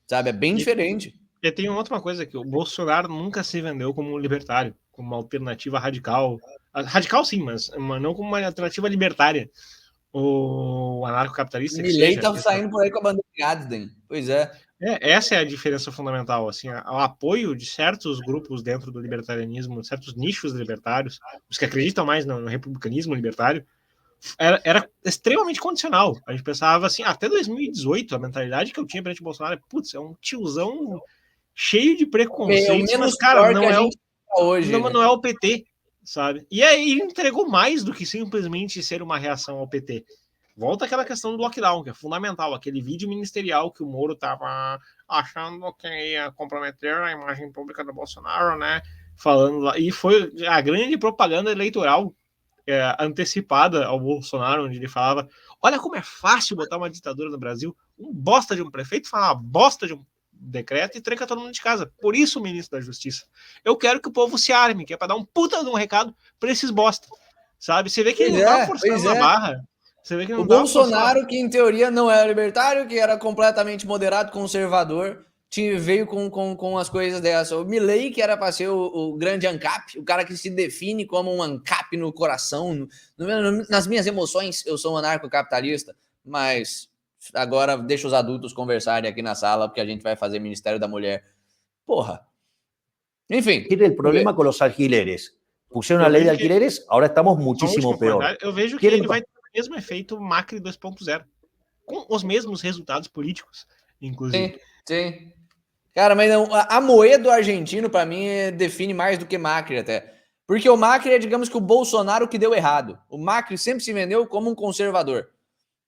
Sabe? É bem diferente. E tem outra coisa, que o Bolsonaro nunca se vendeu como um libertário, como uma alternativa radical. Radical sim, mas não como uma alternativa libertária. O anarcocapitalista. Milei tá saindo por aí com a bandeira de Gadsden. Pois é. Essa é a diferença fundamental, assim, o apoio de certos grupos dentro do libertarianismo, certos nichos libertários, os que acreditam mais no republicanismo libertário, era extremamente condicional. A gente pensava assim, até 2018, a mentalidade que eu tinha perante o Bolsonaro é, putz, é um tiozão cheio de preconceitos, mas, cara, não é o PT, sabe? E aí ele entregou mais do que simplesmente ser uma reação ao PT. Volta aquela questão do lockdown, que é fundamental, aquele vídeo ministerial que o Moro estava achando que ia comprometer a imagem pública do Bolsonaro, né? Falando lá, e foi a grande propaganda eleitoral antecipada ao Bolsonaro, onde ele falava: olha como é fácil botar uma ditadura no Brasil, um bosta de um prefeito fala uma bosta de um decreto e tranca todo mundo de casa. Por isso, o ministro da Justiça, eu quero que o povo se arme, que é para dar um puta de um recado para esses bosta, sabe? Você vê que ele não tá forçando a barra. O Bolsonaro, que em teoria não era libertário, que era completamente moderado, conservador, veio com as coisas dessas. O Milei, que era para ser o grande ANCAP, o cara que se define como um ANCAP no coração, nas minhas emoções, eu sou um anarcocapitalista, mas agora deixa os adultos conversarem aqui na sala, porque a gente vai fazer Ministério da Mulher. Porra. Enfim. O problema com os alquileres. Pusieron a lei de alquileres, agora estamos muchísimo peor. Eu vejo que ele vai ter o mesmo efeito Macri 2.0, com os mesmos resultados políticos, inclusive. Sim. Cara, mas não, a Moedo argentino, para mim, define mais do que Macri até. Porque o Macri é, digamos que o Bolsonaro que deu errado. O Macri sempre se vendeu como um conservador,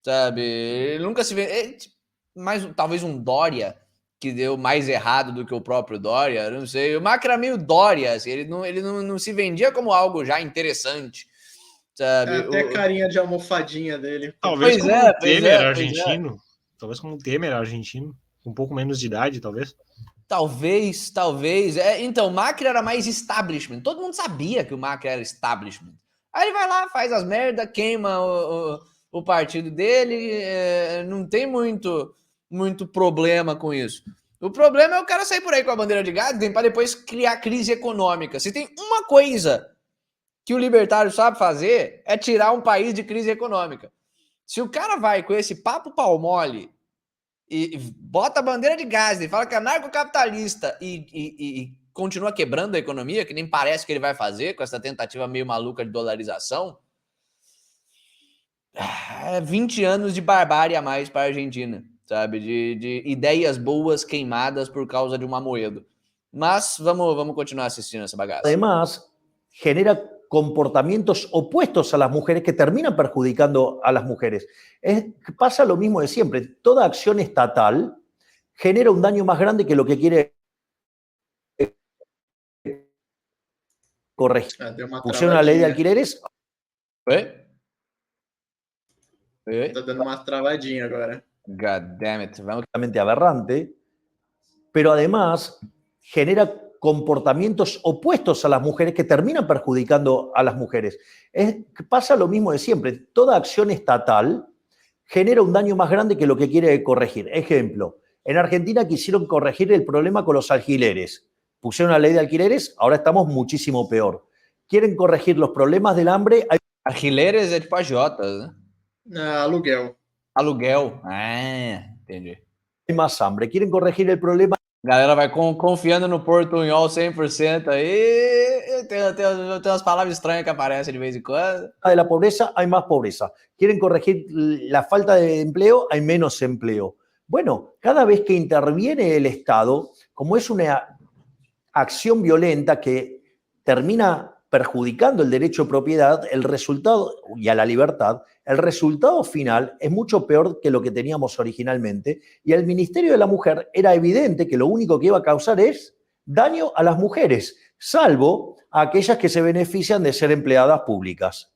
sabe? Ele nunca se vendeu... talvez um Dória, que deu mais errado do que o próprio Dória, não sei. O Macri era meio Dória, assim, ele não se vendia como algo já interessante, sabe? Até a carinha de almofadinha dele. Talvez como o Temer argentino. Talvez como o Temer argentino. Um pouco menos de idade, talvez. Talvez. Então, o Macri era mais establishment. Todo mundo sabia que o Macri era establishment. Aí ele vai lá, faz as merdas, queima o partido dele. Não tem muito problema com isso. O problema é o cara sair por aí com a bandeira de Gadsden para depois criar crise econômica. Se tem uma coisa que o libertário sabe fazer, é tirar um país de crise econômica. Se o cara vai com esse papo pau mole e bota a bandeira de Gadsden, fala que é anarcocapitalista e continua quebrando a economia, que nem parece que ele vai fazer com essa tentativa meio maluca de dolarização, 20 anos de barbárie a mais para a Argentina, sabe? De ideias boas queimadas por causa de uma Moedo. Mas vamos continuar assistindo essa bagaça. Además, genera comportamientos opuestos a las mujeres que terminan perjudicando a las mujeres. Pasa lo mismo de siempre. Toda acción estatal genera un daño más grande que lo que quiere corregir. Pusieron una ley de alquileres. Tá dando uma travadinha agora. God damn it. Vamos... Aberrante, pero además genera comportamientos opuestos a las mujeres que terminan perjudicando a las mujeres. Pasa lo mismo de siempre. Toda acción estatal genera un daño más grande que lo que quiere corregir. Ejemplo, en Argentina quisieron corregir el problema con los alquileres. Pusieron una ley de alquileres, ahora estamos muchísimo peor. Quieren corregir los problemas del hambre. Alquileres é tipo agiotas, né? Aluguel. Aluguel. Ah, entendi. Hay más hambre. Quieren corregir el problema. Galera vai confiando no portunhol 100% aí. Tem umas palavras estranhas que aparecem de vez em quando. De la pobreza, hay más pobreza. Quieren corregir la falta de empleo, hay menos empleo. Bueno, cada vez que interviene el Estado, como es una acción violenta que termina perjudicando el derecho de propiedad, el resultado, y a la libertad, el resultado final es mucho peor que lo que teníamos originalmente, y el Ministerio de la Mujer era evidente que lo único que iba a causar es daño a las mujeres, salvo a aquellas que se benefician de ser empleadas públicas.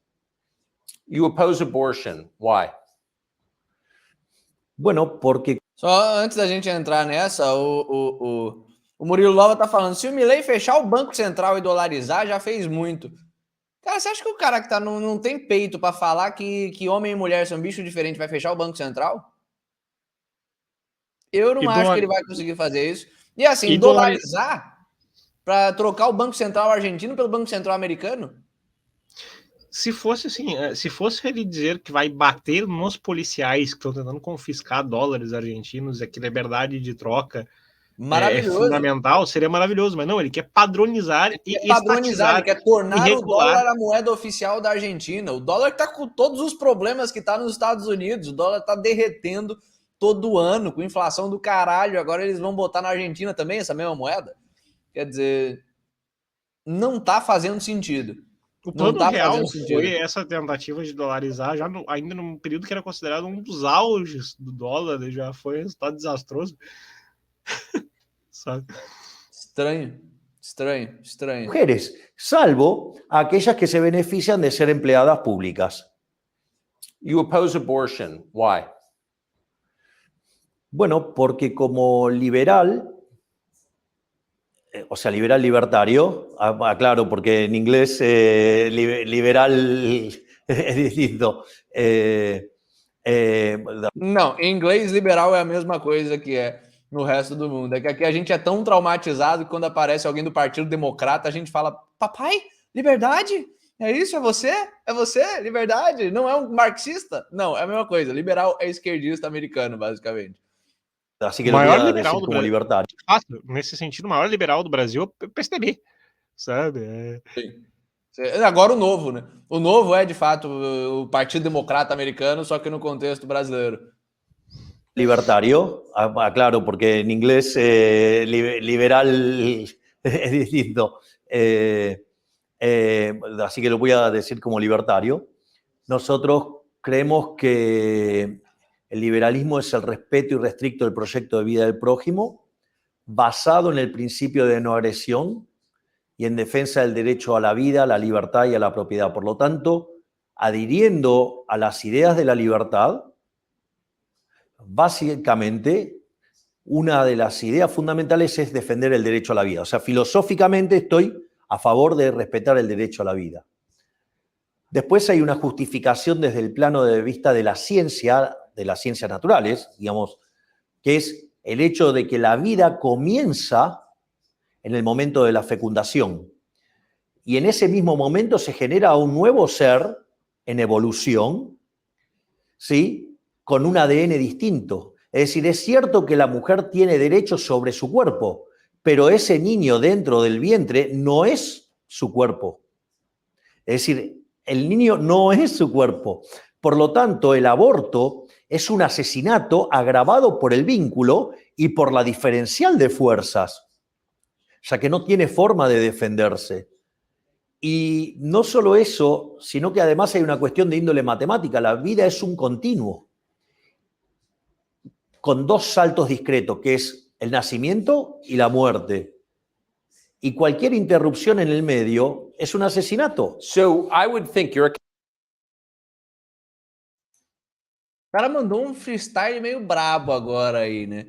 You oppose abortion. Why? Bueno, porque... Só antes da gente entrar nessa, o Murilo Lova tá falando, se o Milei fechar o Banco Central e dolarizar, já fez muito. Cara, você acha que o cara que tá não tem peito pra falar que homem e mulher são bicho diferente vai fechar o Banco Central? Eu não acho que ele vai conseguir fazer isso. E assim, dolarizar pra trocar o Banco Central argentino pelo Banco Central americano? Se fosse assim, se fosse ele dizer que vai bater nos policiais que estão tentando confiscar dólares argentinos, que liberdade de troca é fundamental, seria maravilhoso, mas não, ele quer padronizar e padronizar, ele quer tornar o dólar a moeda oficial da Argentina. O dólar está com todos os problemas que está nos Estados Unidos, o dólar está derretendo todo ano, com inflação do caralho, agora eles vão botar na Argentina também essa mesma moeda? Quer dizer, não está fazendo sentido. O plano real foi essa tentativa de dolarizar, já ainda num período que era considerado um dos auges do dólar, já foi um resultado desastroso. Sabe? Estranho. Mujeres, salvo aquellas que se benefician de ser empleadas públicas. You oppose abortion. Why? Bueno, porque como liberal, o sea, liberal libertario, claro, porque en inglés liberal es distinto. Não, em inglês liberal é a mesma coisa que é no resto do mundo. É que aqui a gente é tão traumatizado que quando aparece alguém do Partido Democrata, a gente fala, papai, liberdade? É isso? É você? É você? Liberdade? Não é um marxista? Não, é a mesma coisa. Liberal é esquerdista americano, basicamente. Assim que o maior liberal do Brasil, libertário. Nesse sentido, o maior liberal do Brasil é o PSDB, sabe? Sim. Agora o Novo, né? O Novo é, de fato, o Partido Democrata americano, só que no contexto brasileiro. Libertario, claro, porque en inglés liberal es distinto. Así que lo voy a decir como libertario. Nosotros creemos que el liberalismo es el respeto irrestricto del proyecto de vida del prójimo, basado en el principio de no agresión y en defensa del derecho a la vida, a la libertad y a la propiedad. Por lo tanto, adhiriendo a las ideas de la libertad, básicamente, una de las ideas fundamentales es defender el derecho a la vida. O sea, filosóficamente estoy a favor de respetar el derecho a la vida. Después hay una justificación desde el plano de vista de las ciencias naturales, digamos, que es el hecho de que la vida comienza en el momento de la fecundación. Y en ese mismo momento se genera un nuevo ser en evolución, ¿sí?, con un ADN distinto. Es decir, es cierto que la mujer tiene derechos sobre su cuerpo, pero ese niño dentro del vientre no es su cuerpo. Es decir, el niño no es su cuerpo. Por lo tanto, el aborto es un asesinato agravado por el vínculo y por la diferencial de fuerzas, ya que no tiene forma de defenderse. Y no solo eso, sino que además hay una cuestión de índole matemática. La vida es un continuo, con dos saltos discretos, que es el nacimiento y la muerte. Y cualquier interrupción en el medio es un asesinato. So I would think you're a O cara mandou um freestyle meio brabo agora aí, né?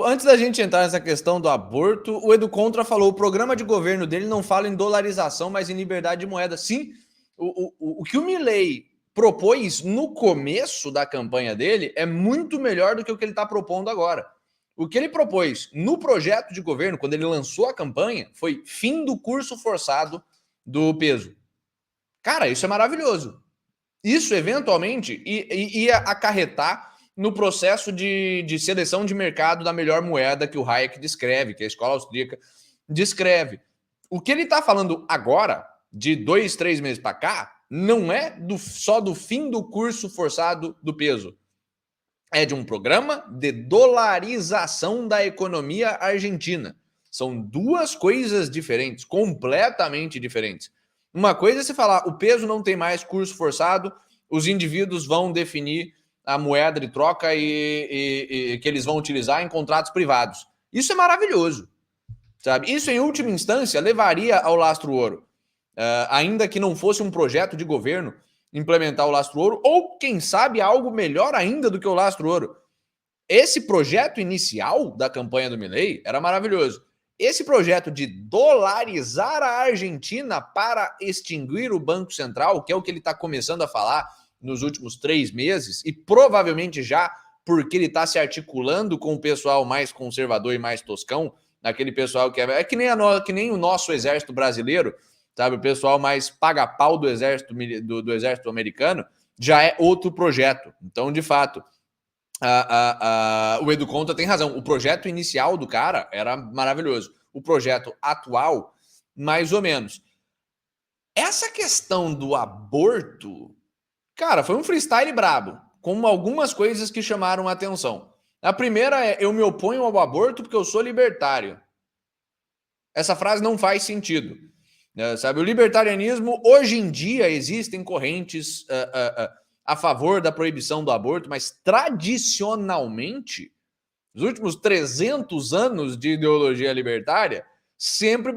Antes da gente entrar nessa questão do aborto, o Edu Contra falou: o programa de governo dele não fala em dolarização, mas em liberdade de moeda. Sim, o que o Milei propôs no começo da campanha dele é muito melhor do que o que ele está propondo agora. O que ele propôs no projeto de governo, quando ele lançou a campanha, foi fim do curso forçado do peso. Cara, isso é maravilhoso. Isso, eventualmente, ia acarretar no processo de seleção de mercado da melhor moeda que o Hayek descreve, que a escola austríaca descreve. O que ele está falando agora, de 2, 3 meses para cá, não é só do fim do curso forçado do peso. É de um programa de dolarização da economia argentina. São duas coisas diferentes, completamente diferentes. Uma coisa é você falar, o peso não tem mais curso forçado, os indivíduos vão definir a moeda de troca e que eles vão utilizar em contratos privados. Isso é maravilhoso, sabe? Isso, em última instância, levaria ao lastro-ouro. Ainda que não fosse um projeto de governo implementar o lastro-ouro, ou, quem sabe, algo melhor ainda do que o lastro-ouro. Esse projeto inicial da campanha do Milei era maravilhoso. Esse projeto de dolarizar a Argentina para extinguir o Banco Central, que é o que ele está começando a falar nos últimos 3 meses, e provavelmente já porque ele está se articulando com o pessoal mais conservador e mais toscão, aquele pessoal que é que nem o nosso exército brasileiro, sabe? O pessoal mais paga-pau do exército americano, já é outro projeto. Então, de fato, o Edu Contra tem razão. O projeto inicial do cara era maravilhoso. O projeto atual, mais ou menos. Essa questão do aborto, cara, foi um freestyle brabo, com algumas coisas que chamaram a atenção. A primeira é: eu me oponho ao aborto porque eu sou libertário. Essa frase não faz sentido. Sabe, o libertarianismo, hoje em dia, existem correntes a favor da proibição do aborto, mas tradicionalmente, nos últimos 300 anos de ideologia libertária, sempre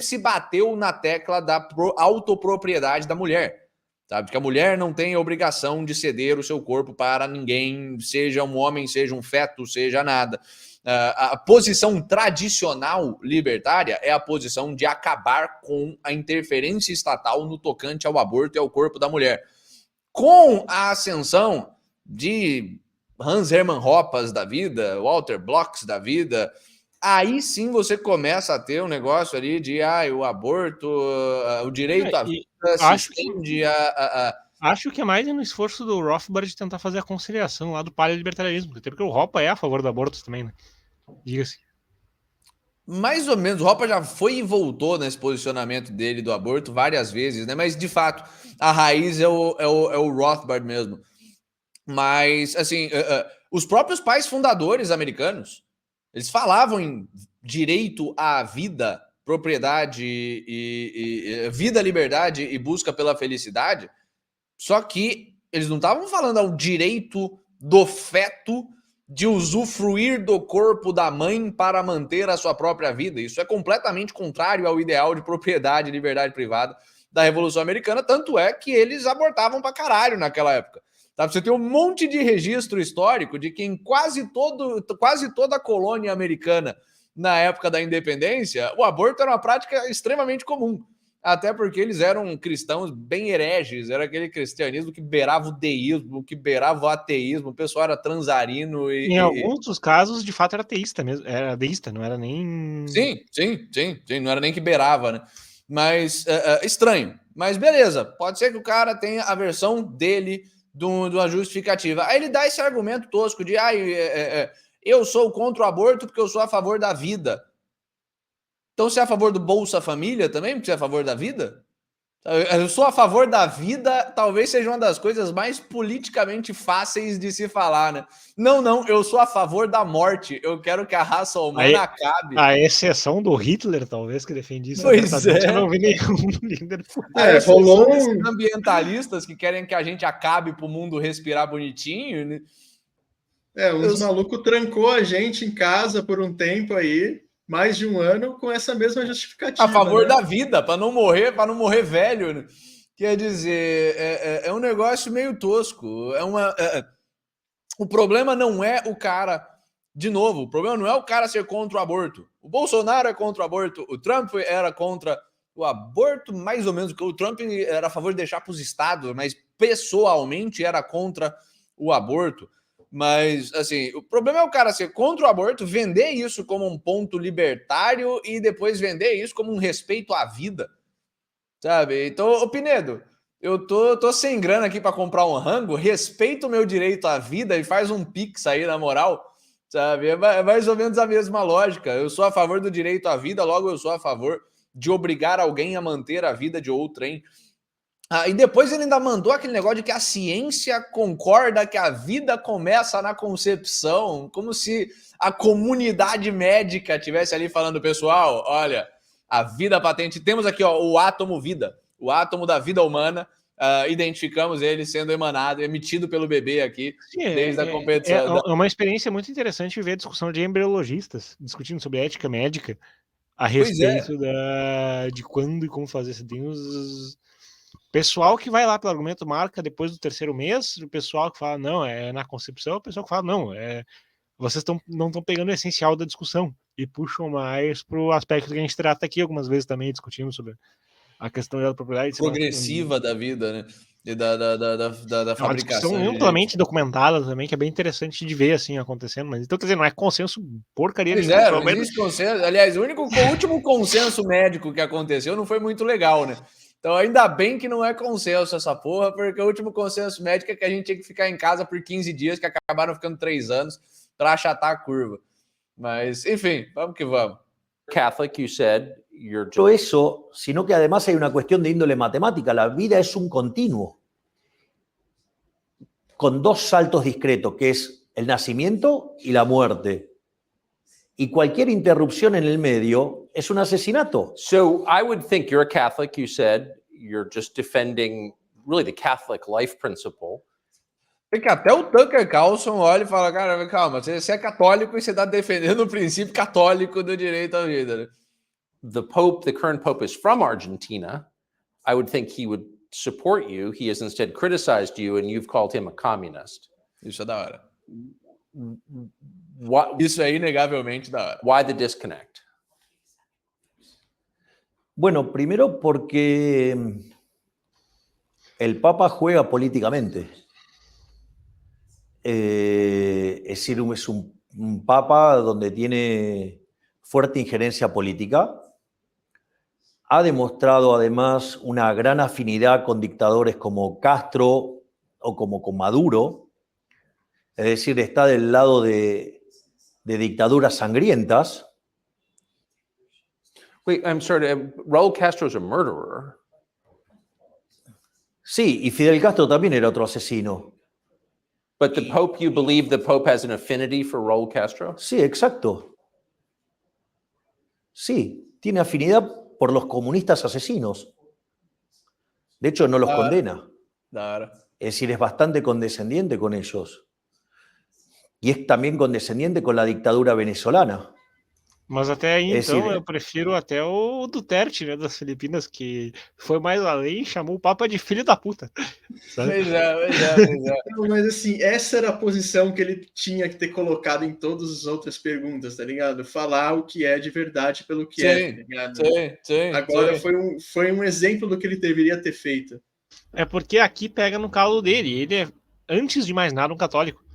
se bateu na tecla da autopropriedade da mulher. Sabe? Que a mulher não tem a obrigação de ceder o seu corpo para ninguém, seja um homem, seja um feto, seja nada. A posição tradicional libertária é a posição de acabar com a interferência estatal no tocante ao aborto e ao corpo da mulher. Com a ascensão de Hans Hermann Hoppe da vida, Walter Block da vida, aí sim você começa a ter um negócio ali de o aborto, o direito à vida se estende Acho que é mais no esforço do Rothbard de tentar fazer a conciliação lá do paleolibertarianismo, até porque o Hoppe é a favor do aborto também, né? Diga-se. Mais ou menos, o Hoppe já foi e voltou nesse posicionamento dele do aborto várias vezes, né? Mas, de fato, a raiz é o Rothbard mesmo. Mas, assim, os próprios pais fundadores americanos, eles falavam em direito à vida, propriedade, vida, liberdade e busca pela felicidade, só que eles não estavam falando ao direito do feto de usufruir do corpo da mãe para manter a sua própria vida. Isso é completamente contrário ao ideal de propriedade e liberdade privada da Revolução Americana, tanto é que eles abortavam pra caralho naquela época. Tá? Você tem um monte de registro histórico de que em quase toda a colônia americana, na época da independência, o aborto era uma prática extremamente comum. Até porque eles eram cristãos bem hereges, era aquele cristianismo que beirava o deísmo, que beirava o ateísmo, o pessoal era transarino em alguns dos casos, de fato, era ateísta mesmo, era deísta, não era nem... Sim, não era nem que beirava, né? Mas, estranho. Mas beleza, pode ser que o cara tenha a versão dele de uma justificativa. Aí ele dá esse argumento tosco de, eu sou contra o aborto porque eu sou a favor da vida. Então você é a favor do Bolsa Família também, porque você é a favor da vida? Eu sou a favor da vida, talvez seja uma das coisas mais politicamente fáceis de se falar, né? Não, eu sou a favor da morte. Eu quero que a raça humana acabe. A exceção do Hitler, talvez, que defende isso. Pois é. Eu não vi nenhum líder. Rolou desses ambientalistas que querem que a gente acabe para o mundo respirar bonitinho, né? Uns malucos trancou a gente em casa por um tempo aí, mais de um ano, com essa mesma justificativa. A favor da vida, para não morrer velho, né? Quer dizer, é um negócio meio tosco. O problema não é o cara, de novo, o problema não é o cara ser contra o aborto. O Bolsonaro é contra o aborto, o Trump era contra o aborto, mais ou menos, porque o Trump era a favor de deixar para os estados, mas pessoalmente era contra o aborto. Mas, assim, o problema é o cara ser contra o aborto, vender isso como um ponto libertário e depois vender isso como um respeito à vida, sabe? Então, ô Pinedo, eu tô sem grana aqui para comprar um rango, respeita o meu direito à vida e faz um pix aí, na moral, sabe? É mais ou menos a mesma lógica. Eu sou a favor do direito à vida, logo eu sou a favor de obrigar alguém a manter a vida de outrem. E depois ele ainda mandou aquele negócio de que a ciência concorda que a vida começa na concepção, como se a comunidade médica estivesse ali falando, pessoal, olha, a vida patente, temos aqui o átomo vida, o átomo da vida humana, identificamos ele sendo emitido pelo bebê aqui, desde a competição. É uma experiência muito interessante ver a discussão de embriologistas discutindo sobre ética médica a respeito de quando e como fazer. Tem os... pessoal que vai lá pelo argumento marca depois do terceiro mês, o pessoal que fala, não, é na concepção, o pessoal que fala, não, vocês não estão pegando o essencial da discussão e puxam mais para o aspecto que a gente trata aqui algumas vezes também, discutimos sobre a questão da propriedade progressiva da vida, né? E da fabricação. Uma discussão amplamente documentada também, que é bem interessante de ver assim acontecendo, mas então, quer dizer, não é consenso porcaria nenhuma. Não existe consenso. Aliás, o último consenso médico que aconteceu não foi muito legal, né? Então, ainda bem que não é consenso essa porra, porque o último consenso médico é que a gente tinha que ficar em casa por 15 dias, que acabaram ficando 3 anos, para achatar a curva. Mas, enfim, vamos que vamos. Catholic, you said you're... No eso, sino que además hay una cuestión de índole matemática. La vida es un continuo, con 2 saltos discretos, que es el nacimiento y la muerte. Y cualquier interrupción en el medio es un asesinato. So I would think you're a Catholic, you said, you're just defending really the Catholic life principle. É que até o Tucker Carlson olha e fala, cara, calma, você é católico e você está defendendo o princípio católico do direito à vida, né? The current Pope is from Argentina. I would think he would support you. He has instead criticized you and you've called him a communist. Isso é da hora. Isso é inegavelmente da hora. Why the disconnect? Bueno, primero porque el Papa juega políticamente. Es decir, es un Papa donde tiene fuerte injerencia política. Ha demostrado además una gran afinidad con dictadores como Castro o como con Maduro. Es decir, está del lado de dictaduras sangrientas. Wait, I'm sorry, Raúl Castro is a murderer. Sí, y Fidel Castro también era otro asesino. But the Pope, you believe the Pope has an affinity for Raúl Castro? Sí, exacto. Sí, tiene afinidad por los comunistas asesinos. De hecho, no los condena. Es decir, es bastante condescendiente con ellos. Y es también condescendiente con la dictadura venezolana. Mas até aí, então, eu prefiro até o Duterte, né, das Filipinas, que foi mais além e chamou o Papa de filho da puta. Sabe? Pois é. Não, mas assim, essa era a posição que ele tinha que ter colocado em todas as outras perguntas, tá ligado? Falar o que é de verdade pelo que é, tá ligado? Sim. Agora foi um exemplo do que ele deveria ter feito. É porque aqui pega no calo dele. Ele é, antes de mais nada, um católico.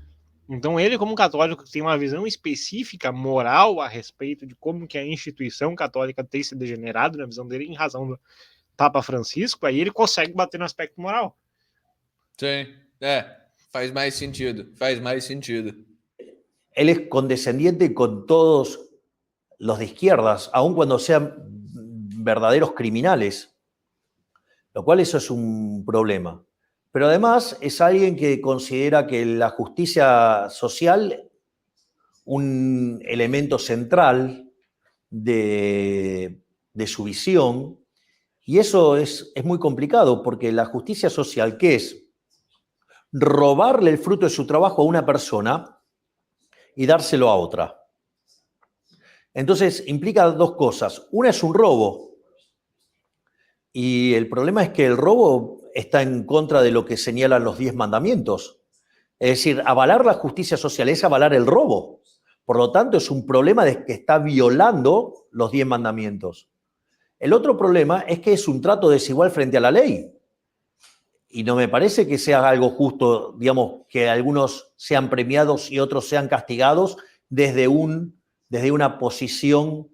Então ele, como católico, tem uma visão específica, moral, a respeito de como que a instituição católica tem se degenerado, na visão dele, em razão do Papa Francisco, aí ele consegue bater no aspecto moral. Sim, faz mais sentido. Él es condescendiente con todos los de izquierdas, aun cuando sean verdaderos criminales. lo cual eso es un problema. Pero además es alguien que considera que la justicia social, un elemento central de su visión, y eso es muy complicado, porque la justicia social, ¿qué es? Robarle el fruto de su trabajo a una persona y dárselo a otra. Entonces implica dos cosas. Una es un robo, y el problema es que el robo está en contra de lo que señalan los 10 mandamientos. Es decir, avalar la justicia social es avalar el robo. Por lo tanto, es un problema de que está violando los 10 mandamientos. El otro problema es que es un trato desigual frente a la ley. Y no me parece que sea algo justo, digamos, que algunos sean premiados y otros sean castigados desde una posición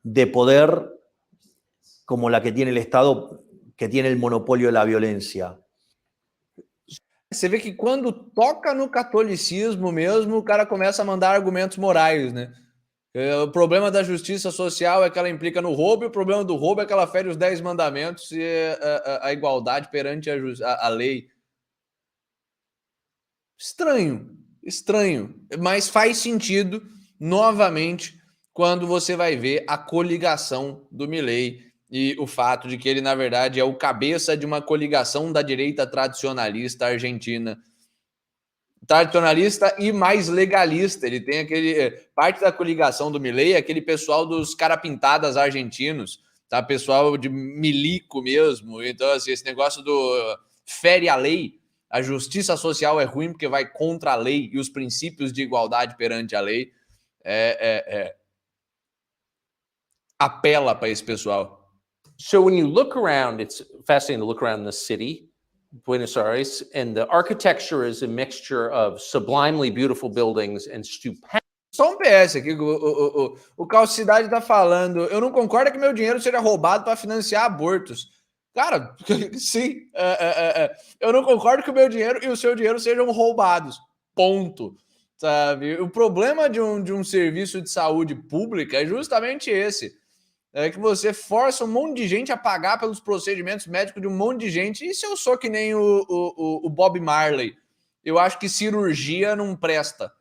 de poder como la que tiene el Estado, que tiene el monopolio de la violencia. Você vê que quando toca no catolicismo mesmo, o cara começa a mandar argumentos morais, né? O problema da justiça social é que ela implica no roubo, e o problema do roubo é que ela fere os 10 mandamentos e a igualdade perante a lei. Estranho, mas faz sentido, novamente, quando você vai ver a coligação do Milei e o fato de que ele, na verdade, é o cabeça de uma coligação da direita tradicionalista argentina. Tradicionalista e mais legalista. Ele tem parte da coligação do Milei é aquele pessoal dos carapintadas argentinos, tá? Pessoal de milico mesmo. Então, assim, esse negócio do fere a lei, a justiça social é ruim porque vai contra a lei e os princípios de igualdade perante a lei. Apela para esse pessoal. So when you look around, it's fascinating to look around the city, Buenos Aires, and the architecture is a mixture of sublimely beautiful buildings and stupendous. Só um PS aqui, o Calcidade tá falando, eu não concordo que meu dinheiro seja roubado para financiar abortos. Cara, sim, eu não concordo que o meu dinheiro e o seu dinheiro sejam roubados, ponto, sabe? O problema de um serviço de saúde pública é justamente esse. É que você força um monte de gente a pagar pelos procedimentos médicos de um monte de gente. E se eu sou que nem o Bob Marley? Eu acho que cirurgia não presta.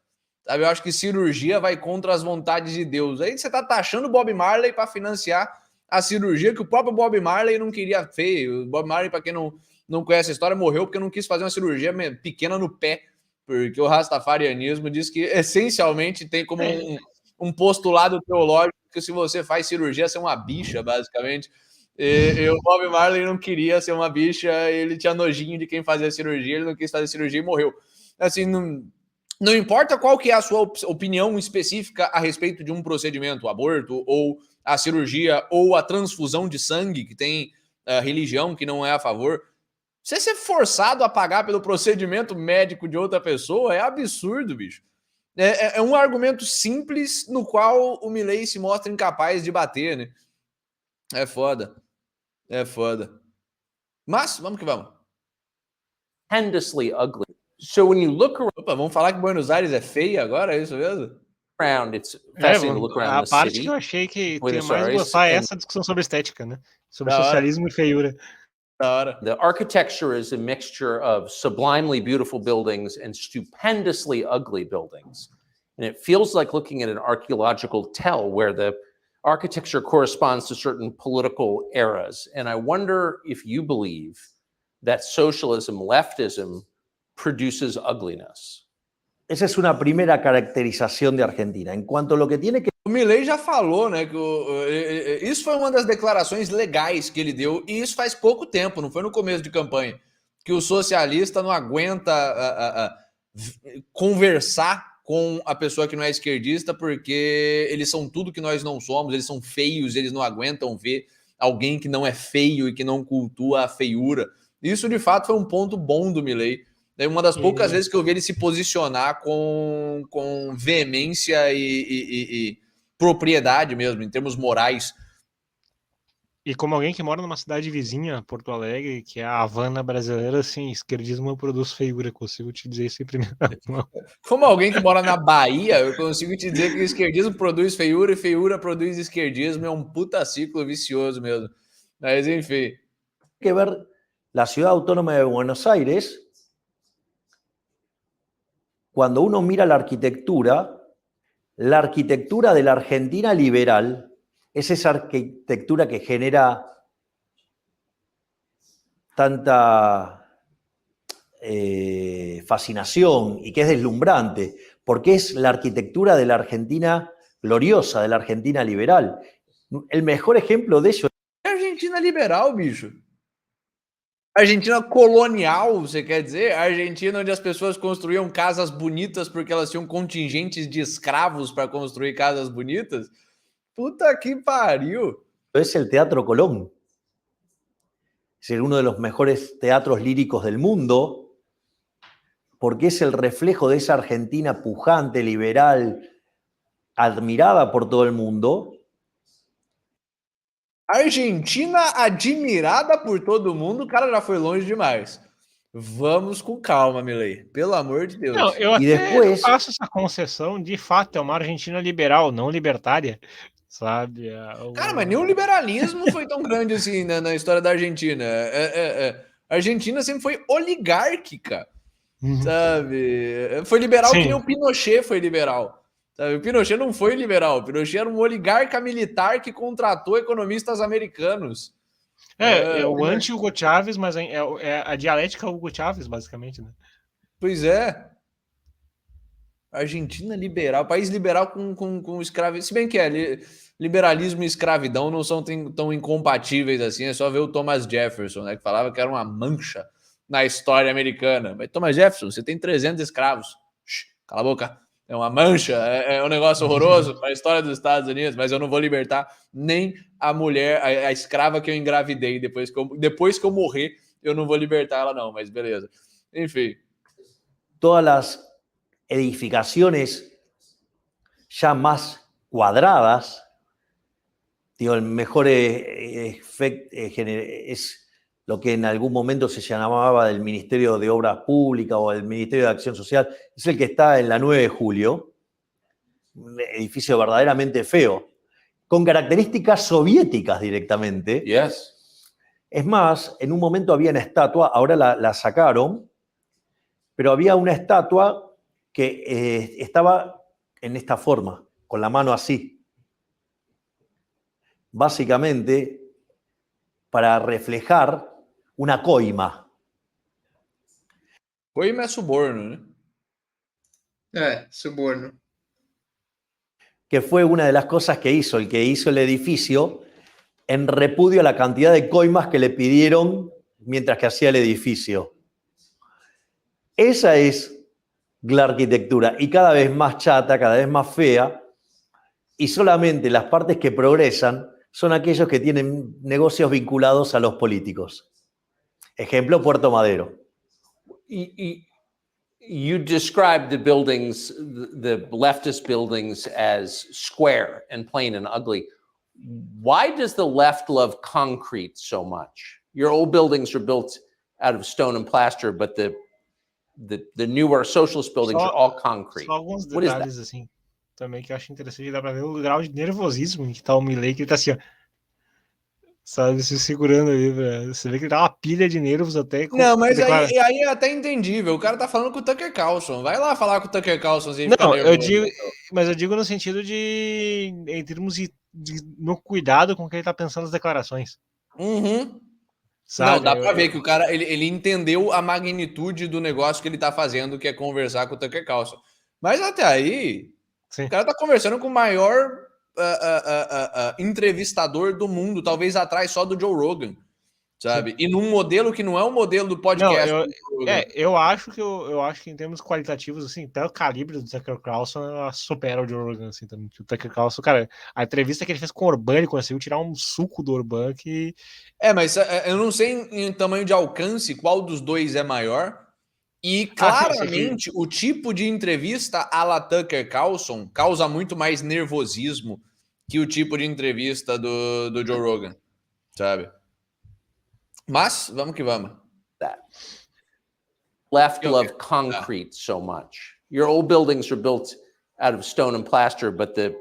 Sabe? Eu acho que cirurgia vai contra as vontades de Deus. Aí você tá taxando o Bob Marley para financiar a cirurgia que o próprio Bob Marley não queria ver. O Bob Marley, para quem não conhece a história, morreu porque não quis fazer uma cirurgia pequena no pé. Porque o rastafarianismo diz que essencialmente tem como um postulado teológico que se você faz cirurgia, você é uma bicha, basicamente. E o Bob Marley não queria ser uma bicha, ele tinha nojinho de quem fazia cirurgia, ele não quis fazer cirurgia e morreu. Assim, não importa qual que é a sua opinião específica a respeito de um procedimento, o aborto, ou a cirurgia, ou a transfusão de sangue, que tem religião que não é a favor, você ser forçado a pagar pelo procedimento médico de outra pessoa é absurdo, bicho. É um argumento simples no qual o Milei se mostra incapaz de bater, né? É foda. Mas, vamos que vamos. Tremendously ugly. So when you look around... Opa, vamos falar que Buenos Aires é feia agora, é isso mesmo? It's fascinating to look around a parte city, que eu achei que tem Buenos mais Aires, gostar é essa discussão sobre estética, né? Sobre Da hora. socialismo e feiura. Da hora. The architecture is a mixture of sublimely beautiful buildings and stupendously ugly buildings. And it feels like looking at an archaeological tell where the architecture corresponds to certain political eras. And I wonder if you believe that socialism, leftism, produces ugliness. Esa es una primera caracterización de Argentina. En cuanto a lo que tiene que... O Milei já falou, né, que isso foi uma das declarações legais que ele deu, e isso faz pouco tempo, não foi no começo de campanha, que o socialista não aguenta conversar com a pessoa que não é esquerdista, porque eles são tudo que nós não somos, eles são feios, eles não aguentam ver alguém que não é feio e que não cultua a feiura. Isso, de fato, foi um ponto bom do Milei. É uma das poucas vezes que eu vi ele se posicionar com veemência e propriedade mesmo, em termos morais. E como alguém que mora numa cidade vizinha, Porto Alegre, que é a Havana brasileira, assim, esquerdismo produz feiura, consigo te dizer isso em primeira mão. Como alguém que mora na Bahia, eu consigo te dizer que o esquerdismo produz feiura e feiura produz esquerdismo, é um puta ciclo vicioso mesmo. Mas, enfim. que ver la ciudad autónoma de Buenos Aires, cuando uno mira la arquitectura de la Argentina liberal es esa arquitectura que genera tanta fascinación y que es deslumbrante, porque es la arquitectura de la Argentina gloriosa, de la Argentina liberal. El mejor ejemplo de ello é a Argentina liberal, bicho. Argentina colonial, você quer dizer? A Argentina onde as pessoas construíam casas bonitas porque elas tinham contingentes de escravos para construir casas bonitas? Puta que pariu! es el Teatro Colón. Es uno de los mejores teatros líricos del mundo, porque es el reflejo de esa Argentina pujante, liberal, admirada por todo el mundo. Argentina admirada por todo mundo, o cara já foi longe demais. Vamos com calma, Milei. Pelo amor de Deus. Não, eu até faço essa concessão, de fato, é uma Argentina liberal, não libertária, sabe? Cara, mas nenhum liberalismo foi tão grande assim na história da Argentina. A Argentina sempre foi oligárquica, sabe? Foi liberal que nem o Pinochet foi liberal. Sabe? O Pinochet não foi liberal. O Pinochet era um oligarca militar que contratou economistas americanos. É o anti-Hugo Chávez, mas é a dialética Hugo Chávez, basicamente, né? Pois é. Argentina liberal, país liberal com escravidão. Se bem que liberalismo e escravidão não são tão incompatíveis assim. É só ver o Thomas Jefferson, né, que falava que era uma mancha na história americana. Mas Thomas Jefferson, você tem 300 escravos. Cala a boca. É uma mancha, é um negócio horroroso para a história dos Estados Unidos, mas eu não vou libertar nem a mulher, a escrava que eu engravidei depois que eu morrer, eu não vou libertar ela não, mas beleza. Enfim. Todas las edificaciones ya más cuadradas, digo, el mejor efecto es lo que en algún momento se llamaba del Ministerio de Obras Públicas o del Ministerio de Acción Social, es el que está en la 9 de julio, un edificio verdaderamente feo, con características soviéticas directamente. Yes. Es más, en un momento había una estatua, ahora la sacaron, pero había una estatua que estaba en esta forma, con la mano así. Básicamente, para reflejar una coima. Coima é suborno, né? Suborno. Que fue una de las cosas que hizo el edificio en repudio a la cantidad de coimas que le pidieron mientras que hacía el edificio. Esa es la arquitectura, y cada vez más chata, cada vez más fea, y solamente las partes que progresan son aquellos que tienen negocios vinculados a los políticos. Ejemplo, Puerto Madero. You described the buildings, the leftist buildings, as square and plain and ugly. Why does the left love concrete so much? Your old buildings are built out of stone and plaster, but the newer socialist buildings are all concrete. Só alguns detalhes assim, também que eu acho interessante, dá pra ver o grau de nervosismo que tá o Milei, que ele tá assim, ó, sabe, se segurando ali, você vê que ele dá uma pilha de nervos até. Não, mas aí é até entendível, o cara tá falando com o Tucker Carlson, vai lá falar com o Tucker Carlson. Não, eu digo no sentido de, em termos no cuidado com que ele tá pensando as declarações. Sabe? Não, dá pra ver que o cara, ele entendeu a magnitude do negócio que ele tá fazendo, que é conversar com o Tucker Carlson. Mas até aí, sim, o cara tá conversando com o maior entrevistador do mundo, talvez atrás só do Joe Rogan, sabe? Sim. E num modelo que não é um modelo do podcast. Não, eu acho que em termos qualitativos, assim, até o calibre do Tucker Carlson supera o Joe Rogan, assim, também. O Tucker Carlson, cara, a entrevista que ele fez com o Orbán, ele conseguiu tirar um suco do Orbán que... mas eu não sei em tamanho de alcance qual dos dois é maior. E claramente o tipo de entrevista à la Tucker Carlson causa muito mais nervosismo que o tipo de entrevista do Joe Rogan, sabe? Mas vamos que vamos. Left love concrete so much. Your old buildings are built out of stone and plaster, but the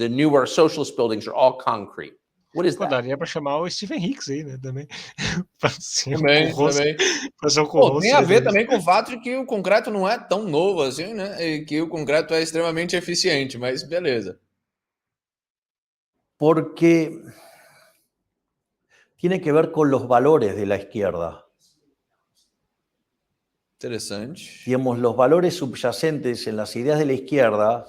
newer socialist buildings are all concrete. What is Pô, that? daria pra chamar o Steven Hicks aí, né? Também. Pra ser Também, o co-host. também. Pra ser o Pô, co-host tem a ver dele. também com o fato de que o concreto não é tão novo assim, né? E que o concreto é extremamente eficiente, mas beleza. Porque tiene que ver con los valores de la izquierda. Interessante. Digamos, los valores subyacentes en las ideas de la izquierda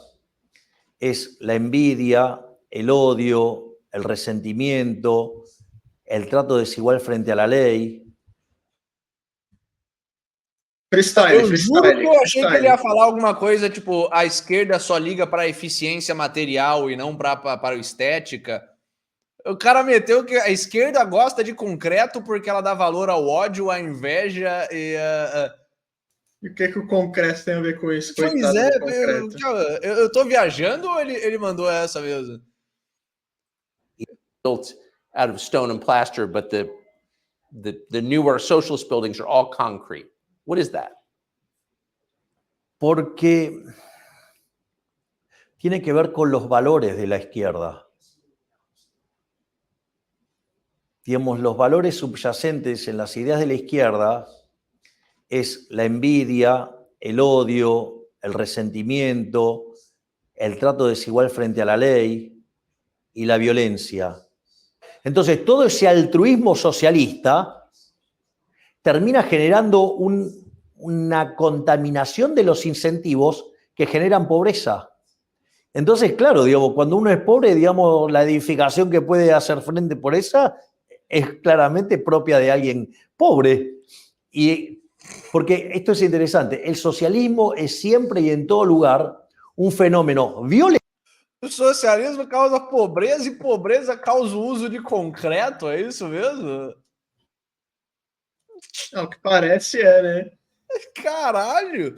es la envidia, el odio, el resentimiento, el trato desigual frente a la ley. Freestyle, Eu juro que eu achei que ele freestyle. ia falar alguma coisa tipo a esquerda só liga para a eficiência material e não para a estética. O cara meteu que a esquerda gosta de concreto porque ela dá valor ao ódio, à inveja e E o que o concreto tem a ver com isso? Pois Coitado é, do concreto. eu tô viajando ou ele mandou essa mesmo? Built out of stone and plaster, but the newer socialist buildings are all concrete. What is that? Porque tiene que ver con los valores de la izquierda. Digamos, los valores subyacentes en las ideas de la izquierda es la envidia, el odio, el resentimiento, el trato desigual frente a la ley y la violencia. Entonces, todo ese altruismo socialista termina generando una contaminación de los incentivos que generan pobreza. Entonces, claro, digamos, cuando uno es pobre, digamos, la edificación que puede hacer frente por esa es claramente propia de alguien pobre. Y porque esto es interesante, el socialismo es siempre y en todo lugar un fenómeno violento. O socialismo causa pobreza e pobreza causa o uso de concreto, é isso mesmo? Não, o que parece é, né? Caralho!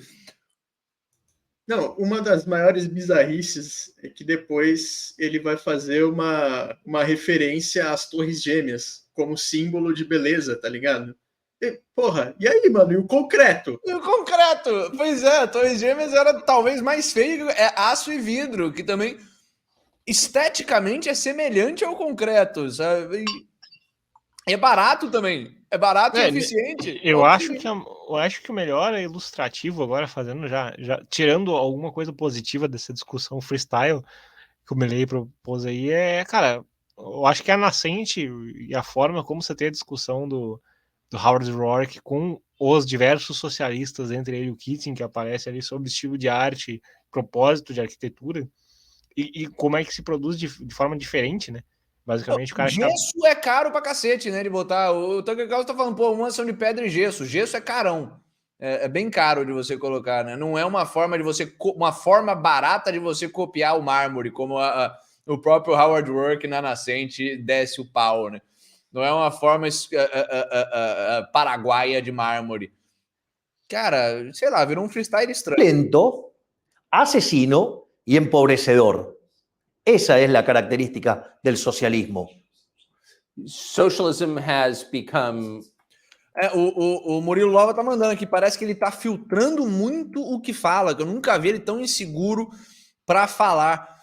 Não, uma das maiores bizarrices é que depois ele vai fazer uma referência às Torres Gêmeas como símbolo de beleza, tá ligado? E, porra, e aí, mano? E o concreto? E o concreto? Pois é, Torres Gêmeas era talvez mais feio, é aço e vidro, que também esteticamente é semelhante ao concreto, sabe? E é barato também. É barato e eficiente. Eu acho que o melhor é ilustrativo agora, fazendo já tirando alguma coisa positiva dessa discussão freestyle que o Melei propôs aí, cara, eu acho que a nascente e a forma como você tem a discussão do Howard Roark com os diversos socialistas, entre ele e o Keating, que aparece ali sobre estilo de arte, propósito de arquitetura, e como é que se produz de forma diferente, né? Basicamente, o cara gesso é caro pra cacete, né? De botar. O Tucker Carlson tá falando, pô, uma ação de pedra e gesso. Gesso é carão. É bem caro de você colocar, né? Não é uma forma de você. Uma forma barata de você copiar o mármore, como o próprio Howard Roark na nascente desce o pau, né? Não é uma forma paraguaia de mármore. Cara, sei lá, virou um freestyle estranho. Lento, asesino y empobrecedor. Esa es la característica del socialismo. Socialism has become... O Murilo Lova tá mandando aqui, parece que ele tá filtrando muito o que fala, que eu nunca vi ele tão inseguro para falar.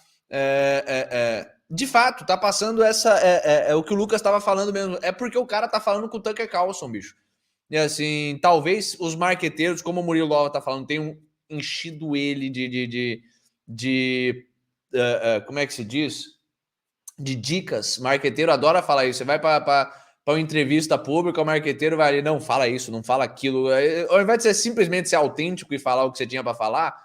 De fato, tá passando o que o Lucas tava falando mesmo. É porque o cara tá falando com o Tucker Carlson, bicho. E assim, talvez os marqueteiros, como o Murilo Lova tá falando, tenham enchido ele de como é que se diz? De dicas. Marqueteiro adora falar isso. Você vai para uma entrevista pública, o marqueteiro vai ali, não fala isso, não fala aquilo. Ao invés de você simplesmente ser autêntico e falar o que você tinha para falar,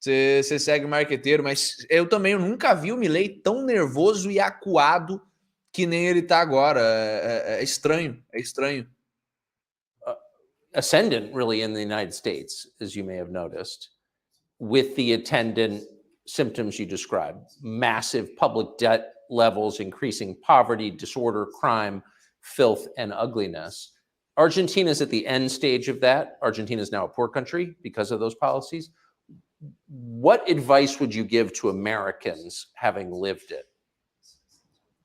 você segue o marqueteiro. Mas eu nunca vi o Milei tão nervoso e acuado que nem ele tá agora. É estranho, é estranho. Ascendant, really, in the United States, as you may have noticed, with the attendant symptoms you described: massive public debt levels, increasing poverty, disorder, crime, filth, and ugliness. Argentina is at the end stage of that. Argentina is now a poor country because of those policies. What advice would you give to Americans having lived it?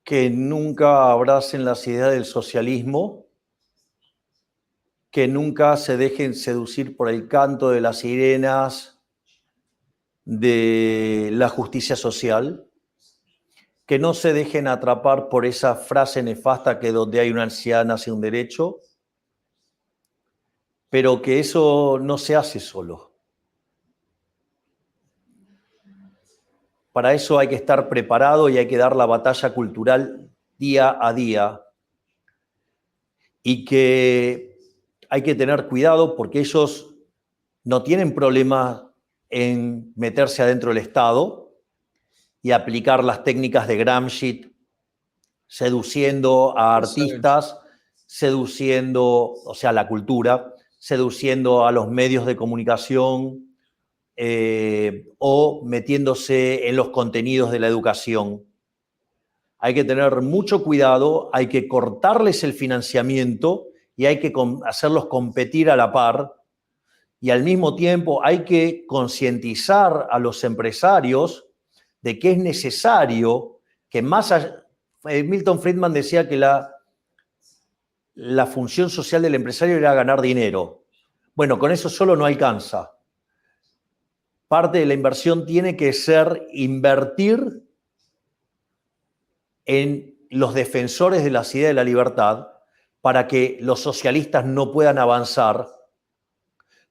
Que nunca abracen las ideas del socialismo, que nunca se dejen seducir por el canto de las sirenas de la justicia social que no se dejen atrapar por esa frase nefasta que donde hay una ansiedad nace un derecho, pero que eso no se hace solo. Para eso hay que estar preparado y hay que dar la batalla cultural día a día. Y que hay que tener cuidado porque ellos no tienen problema en meterse adentro del Estado y aplicar las técnicas de Gramsci, seduciendo a artistas, seduciendo, o sea, la cultura, seduciendo a los medios de comunicación o metiéndose en los contenidos de la educación. Hay que tener mucho cuidado, hay que cortarles el financiamiento y hay que hacerlos competir a la par. Y al mismo tiempo hay que concientizar a los empresarios de que es necesario que más allá... Milton Friedman decía que la función social del empresario era ganar dinero. Bueno, con eso solo no alcanza. Parte de la inversión tiene que ser invertir en los defensores de las ideas de la libertad para que los socialistas no puedan avanzar,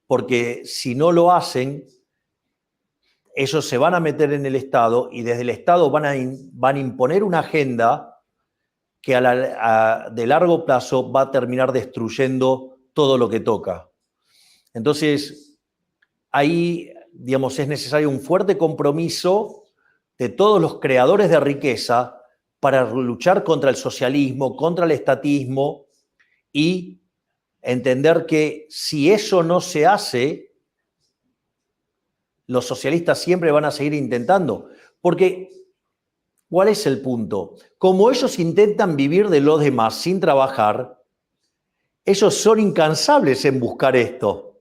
porque si no lo hacen, ellos se van a meter en el Estado y desde el Estado van a imponer una agenda que de largo plazo va a terminar destruyendo todo lo que toca. Entonces, ahí, digamos, es necesario un fuerte compromiso de todos los creadores de riqueza para luchar contra el socialismo, contra el estatismo y entender que si eso no se hace, los socialistas siempre van a seguir intentando. Porque, ¿cuál es el punto? Como ellos intentan vivir de los demás sin trabajar, ellos son incansables en buscar esto.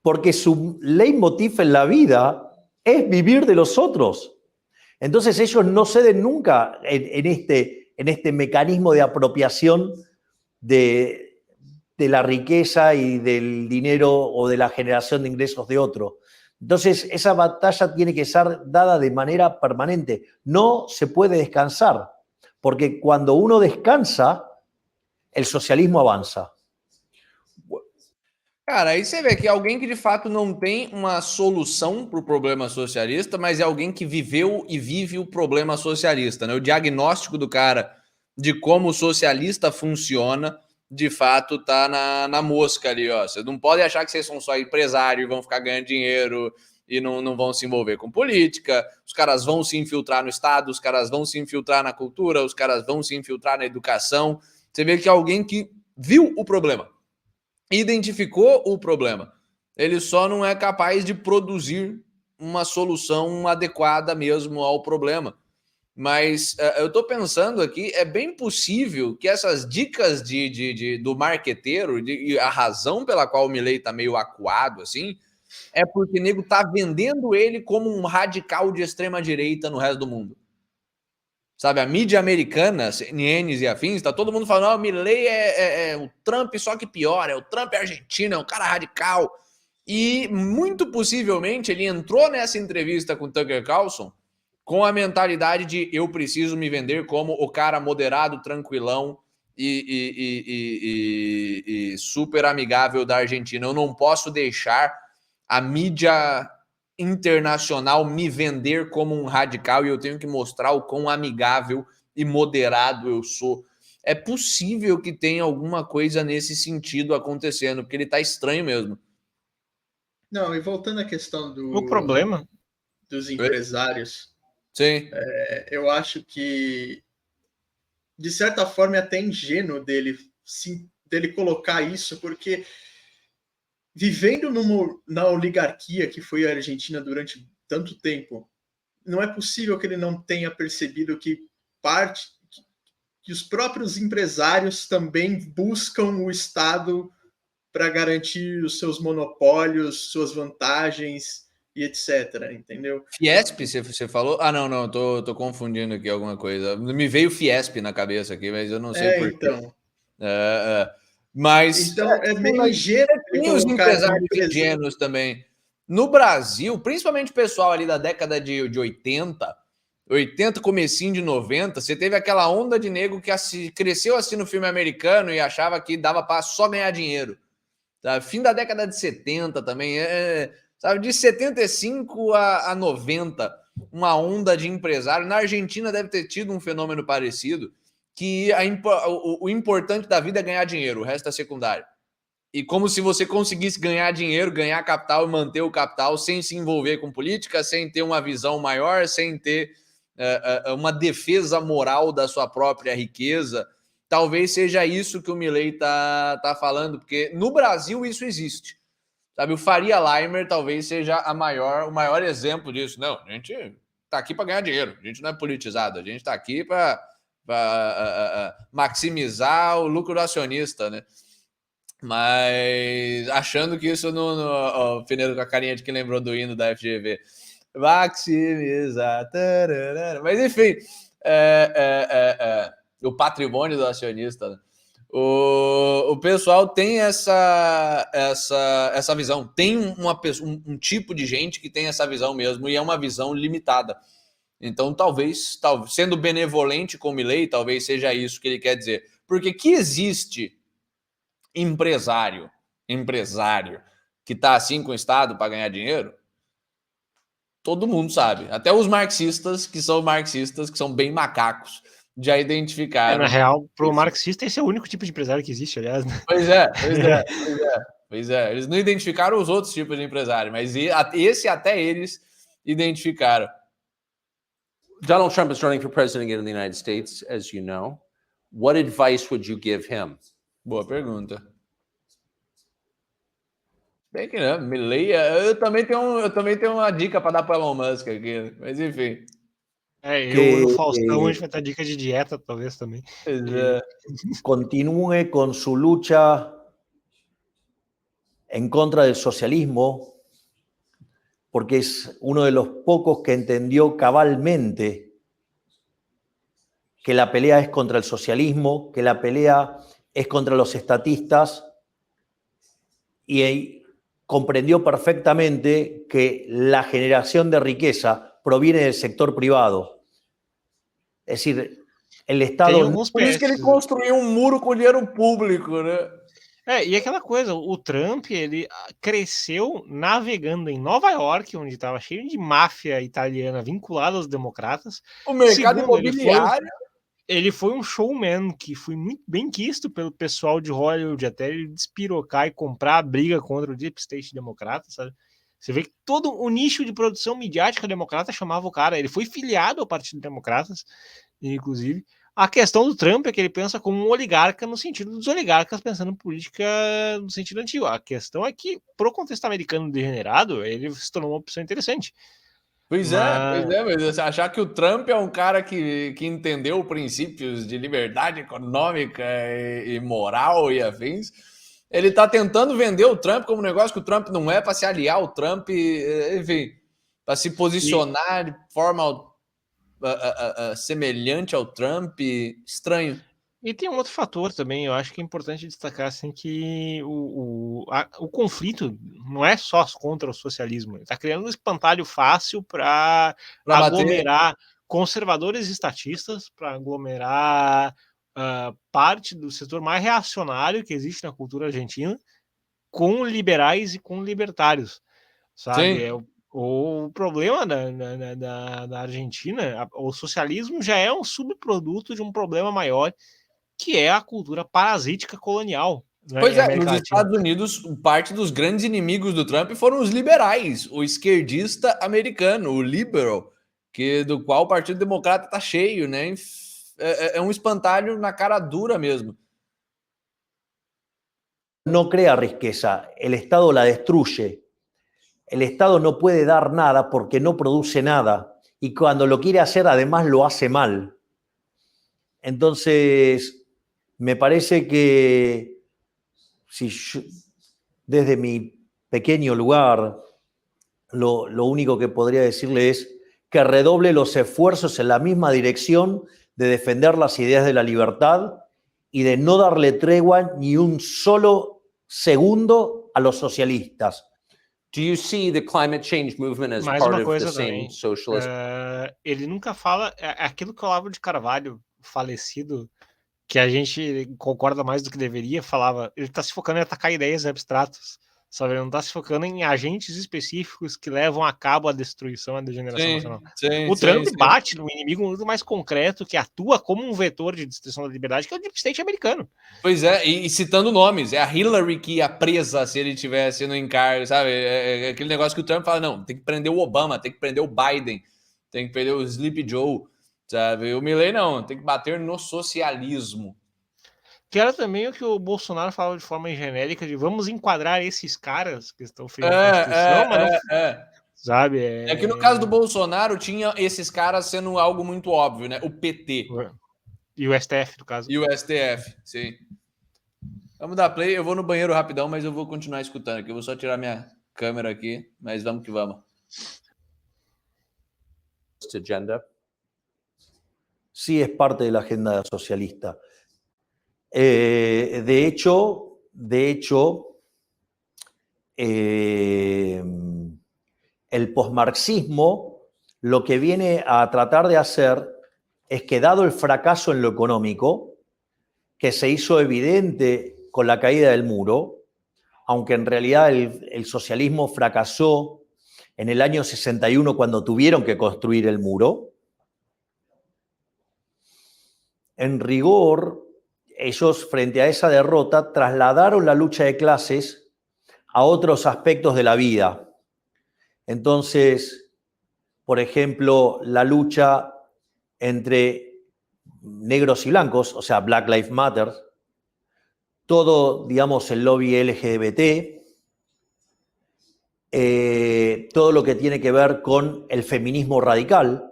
Porque su leitmotiv en la vida es vivir de los otros. Entonces ellos no ceden nunca en este mecanismo de apropiación de la riqueza y del dinero o de la generación de ingresos de otro. Entonces esa batalla tiene que ser dada de manera permanente. No se puede descansar, porque cuando uno descansa, el socialismo avança. Cara, aí você vê que é alguém que de fato não tem uma solução para o problema socialista, mas é alguém que viveu e vive o problema socialista, né? O diagnóstico do cara de como o socialista funciona, de fato, tá na mosca ali, ó. Vocês não podem achar que vocês são só empresários e vão ficar ganhando dinheiro e não vão se envolver com política. Os caras vão se infiltrar no Estado, os caras vão se infiltrar na cultura, os caras vão se infiltrar na educação. Você vê que é alguém que viu o problema, identificou o problema. Ele só não é capaz de produzir uma solução adequada mesmo ao problema. Mas eu estou pensando aqui, é bem possível que essas dicas do marqueteiro, e a razão pela qual o Milei está meio acuado assim, é porque o nego tá vendendo ele como um radical de extrema-direita no resto do mundo. Sabe, a mídia americana, CNNs e afins, tá todo mundo falando, o Milei é o Trump, só que pior, o Trump é argentino, é um cara radical. E muito possivelmente ele entrou nessa entrevista com Tucker Carlson com a mentalidade de eu preciso me vender como o cara moderado, tranquilão e super amigável da Argentina. Eu não posso deixar a mídia internacional me vender como um radical e eu tenho que mostrar o quão amigável e moderado eu sou. É possível que tenha alguma coisa nesse sentido acontecendo, porque ele tá estranho mesmo. Não, e voltando à questão O problema dos empresários, sim, eu acho que de certa forma é até ingênuo dele colocar isso, porque vivendo na oligarquia que foi a Argentina durante tanto tempo, não é possível que ele não tenha percebido que os próprios empresários também buscam o Estado para garantir os seus monopólios, suas vantagens e etc, entendeu? Fiesp, você falou? Ah, não, tô confundindo aqui alguma coisa. Me veio Fiesp na cabeça aqui, mas eu não sei por quê. Então. Mas então é meio ingênuo. Tem os empresários ingênuos também. No Brasil, principalmente o pessoal ali da década de 80, 80, comecinho de 90, você teve aquela onda de negro que cresceu assim no filme americano e achava que dava para só ganhar dinheiro. Tá? Fim da década de 70 também, sabe, de 75 a 90, uma onda de empresário. Na Argentina deve ter tido um fenômeno parecido, que o importante da vida é ganhar dinheiro, o resto é secundário. E como se você conseguisse ganhar dinheiro, ganhar capital e manter o capital sem se envolver com política, sem ter uma visão maior, sem ter uma defesa moral da sua própria riqueza. Talvez seja isso que o Milei tá falando, porque no Brasil isso existe. Sabe, o Faria Limer talvez seja o maior exemplo disso. Não, a gente está aqui para ganhar dinheiro, a gente não é politizado, a gente está aqui para maximizar o lucro do acionista, né? Mas achando que isso o Pineiro com a carinha de quem lembrou do hino da FGV. Maximizar. Mas enfim, o patrimônio do acionista, né? O pessoal tem essa visão. Tem um tipo de gente que tem essa visão mesmo, e é uma visão limitada. Então, talvez sendo benevolente com o Milei, talvez seja isso que ele quer dizer. Porque que existe empresário que está assim com o Estado para ganhar dinheiro, todo mundo sabe. Até os marxistas, que são bem macacos, já identificaram. Na real, para o marxista, esse é o único tipo de empresário que existe, aliás. Né? Pois é. Eles não identificaram os outros tipos de empresário, mas esse até eles identificaram. Donald Trump is running for president again in the United States, as you know. What advice would you give him? Boa pergunta. Bem que não, Milei, eu também tenho uma dica para dar para Elon Musk aqui, mas enfim. Eu no Faustão, a gente vai ter dica de dieta, talvez também. Continúe con su lucha en contra del socialismo, porque es uno de los pocos que entendió cabalmente que la pelea es contra el socialismo, que la pelea es contra los estatistas, y comprendió perfectamente que la generación de riqueza proviene del sector privado. Es decir, el Estado... Por isso que ele construiu muro com dinheiro público, né? E aquela coisa, o Trump, ele cresceu navegando em Nova York, onde estava cheio de máfia italiana vinculada aos democratas. O mercado imobiliário... Ele foi um showman que foi muito bem quisto pelo pessoal de Hollywood, até ele despirocar e comprar a briga contra o Deep State democrata, sabe? Você vê que todo o nicho de produção midiática democrata chamava o cara. Ele foi filiado ao Partido Democratas, inclusive. A questão do Trump é que ele pensa como um oligarca no sentido dos oligarcas pensando em política no sentido antigo. A questão é que, pro contexto americano degenerado, ele se tornou uma opção interessante. Pois é, mas achar que o Trump é um cara que entendeu princípios de liberdade econômica e moral e afins, ele tá tentando vender o Trump como um negócio que o Trump não é, para se aliar ao Trump, enfim, para se posicionar de forma semelhante ao Trump, estranho. E tem um outro fator também, eu acho que é importante destacar assim, que o conflito não é só contra o socialismo, ele está criando um espantalho fácil para aglomerar conservadores e estatistas, para aglomerar parte do setor mais reacionário que existe na cultura argentina, com liberais e com libertários, sabe? O problema da Argentina, o socialismo já é um subproduto de um problema maior, que é a cultura parasítica colonial. Né? Pois é, nos Estados Unidos, parte dos grandes inimigos do Trump foram os liberais, o esquerdista americano, o liberal, do qual o Partido Democrata está cheio, né? É um espantalho na cara dura mesmo. No crea riqueza, el Estado la destruye. El Estado no puede dar nada porque no produce nada, y cuando lo quiere hacer, además lo hace mal. Entonces, me parece que si yo, desde mi pequeño lugar, lo único que podría decirle es que redoble los esfuerzos en la misma dirección de defender las ideas de la libertad y de no darle tregua ni un solo segundo a los socialistas. Do you see the climate change movement as Mais part uma of the coisa same também. socialist? Ele nunca fala aquilo que o Olavo de Carvalho, falecido, que a gente concorda mais do que deveria, falava. Ele está se focando em atacar ideias abstratas, sabe? Ele não está se focando em agentes específicos que levam a cabo a destruição, a degeneração nacional. O Trump bate no inimigo muito mais concreto, que atua como um vetor de destruição da liberdade, que é o Deep State americano. Pois é, e citando nomes, é a Hillary que ia presa se ele tivesse no encargo, sabe? É aquele negócio que o Trump fala, não, tem que prender o Obama, tem que prender o Biden, tem que prender o Sleepy Joe, sabe? O Milley não, tem que bater no socialismo. Que era também o que o Bolsonaro falava de forma genérica, de vamos enquadrar esses caras que estão ferindo a Constituição, mas não... Sabe? É que no caso do Bolsonaro tinha esses caras sendo algo muito óbvio, né? O PT. E o STF, no caso. E o STF, sim. Vamos dar play, eu vou no banheiro rapidão, mas eu vou continuar escutando aqui. Eu vou só tirar minha câmera aqui, mas vamos que vamos. Agenda. Sí, es parte de la agenda socialista. De hecho, el posmarxismo lo que viene a tratar de hacer es que, dado el fracaso en lo económico, que se hizo evidente con la caída del muro, aunque en realidad el socialismo fracasó en el año 61 cuando tuvieron que construir el muro, en rigor, ellos frente a esa derrota trasladaron la lucha de clases a otros aspectos de la vida. Entonces, por ejemplo, la lucha entre negros y blancos, o sea, Black Lives Matter, todo, digamos, el lobby LGBT, todo lo que tiene que ver con el feminismo radical,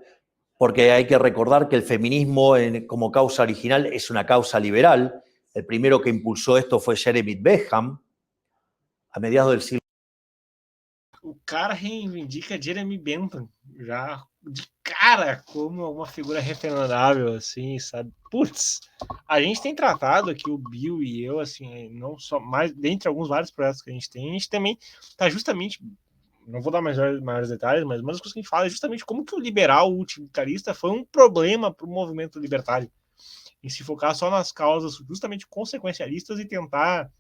porque hay que recordar que el feminismo como causa original es una causa liberal. El primero que impulsó esto fue Jeremy Bentham, a mediados del siglo. O cara reivindica Jeremy Bentham, já de cara, como uma figura referendável, assim, sabe? Putz, a gente tem tratado aqui, o Bill e eu, assim, não só, mais, dentre alguns vários projetos que a gente também tá justamente, não vou dar maiores detalhes, mas uma das coisas que a gente fala é justamente como que o liberal utilitarista foi um problema para o movimento libertário, em se focar só nas causas justamente consequencialistas e tentar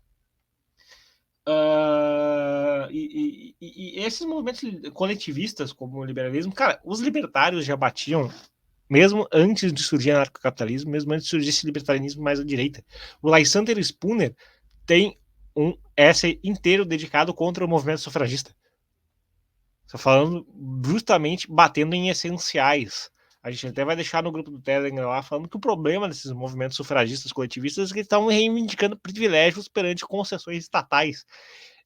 e esses movimentos coletivistas como o liberalismo, cara, os libertários já batiam mesmo antes de surgir o anarcocapitalismo, mesmo antes de surgir esse libertarianismo mais à direita. O Lysander Spooner tem um essay inteiro dedicado contra o movimento sufragista. Estou falando justamente batendo em essenciais. A gente até vai deixar no grupo do Telegram lá falando que o problema desses movimentos sufragistas coletivistas é que estão reivindicando privilégios perante concessões estatais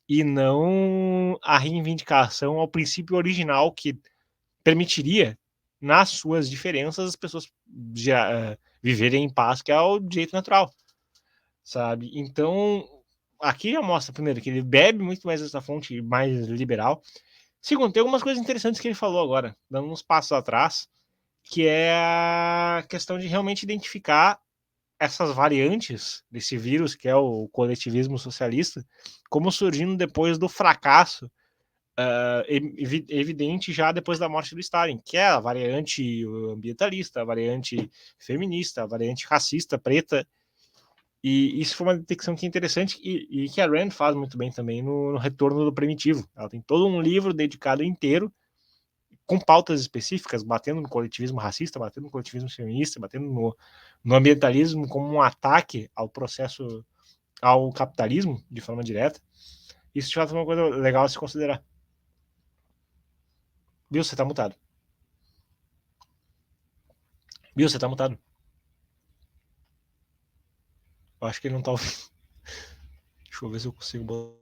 e não a reivindicação ao princípio original que permitiria, nas suas diferenças, as pessoas viverem em paz, que é o direito natural, sabe? Então, aqui já mostra, primeiro, que ele bebe muito mais dessa fonte mais liberal. Segundo, tem algumas coisas interessantes que ele falou agora, dando uns passos atrás, que é a questão de realmente identificar essas variantes desse vírus, que é o coletivismo socialista, como surgindo depois do fracasso evidente já depois da morte do Stalin, que é a variante ambientalista, a variante feminista, a variante racista, preta. E isso foi uma detecção que é interessante e que a Rand faz muito bem também no Retorno do Primitivo. Ela tem todo um livro dedicado inteiro com pautas específicas, batendo no coletivismo racista, batendo no coletivismo feminista, batendo no ambientalismo como um ataque ao processo, ao capitalismo, de forma direta. Isso de fato é uma coisa legal a se considerar. Bill, você tá mutado. Bill, você tá mutado. Eu acho que ele não tá ouvindo. Deixa eu ver se eu consigo botar.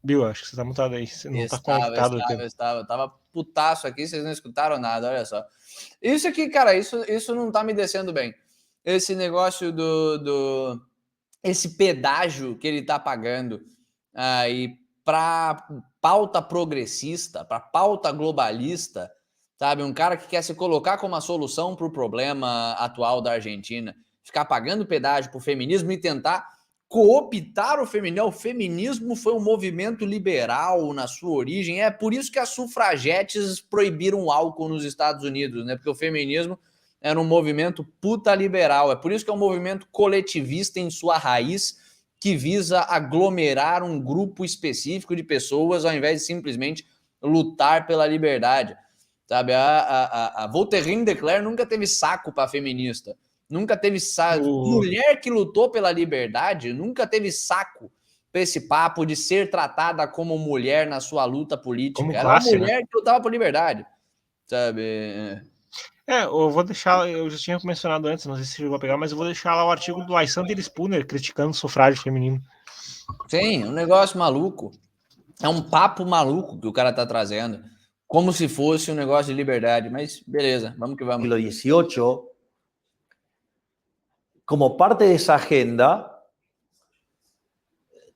Bill, acho que você tá mutado aí. Você não tá conectado. Eu tava putaço aqui, vocês não escutaram nada, olha só. Isso aqui, cara, isso não tá me descendo bem. Esse negócio esse pedágio que ele tá pagando aí pra pauta progressista, pra pauta globalista, sabe? Um cara que quer se colocar como a solução pro problema atual da Argentina. ficar pagando pedágio para o feminismo e tentar cooptar o feminismo. O feminismo foi um movimento liberal na sua origem. É por isso que as sufragetes proibiram o álcool nos Estados Unidos, né? Porque o feminismo era um movimento puta liberal. É por isso que é um movimento coletivista em sua raiz, que visa aglomerar um grupo específico de pessoas ao invés de simplesmente lutar pela liberdade. Sabe, a Voltairine de Cleyre nunca teve saco para feminista. Nunca teve saco. Mulher que lutou pela liberdade nunca teve saco para esse papo de ser tratada como mulher na sua luta política. Como era classe, uma mulher, né, que lutava por liberdade. Sabe? Eu vou deixar, eu já tinha mencionado antes, não sei se eu vou pegar, mas eu vou deixar lá o artigo do Lysander Spooner criticando o sufrágio feminino. Sim, um negócio maluco. É um papo maluco que o cara tá trazendo, como se fosse um negócio de liberdade, mas beleza, vamos que vamos. Siglo XVIII, como parte de esa agenda,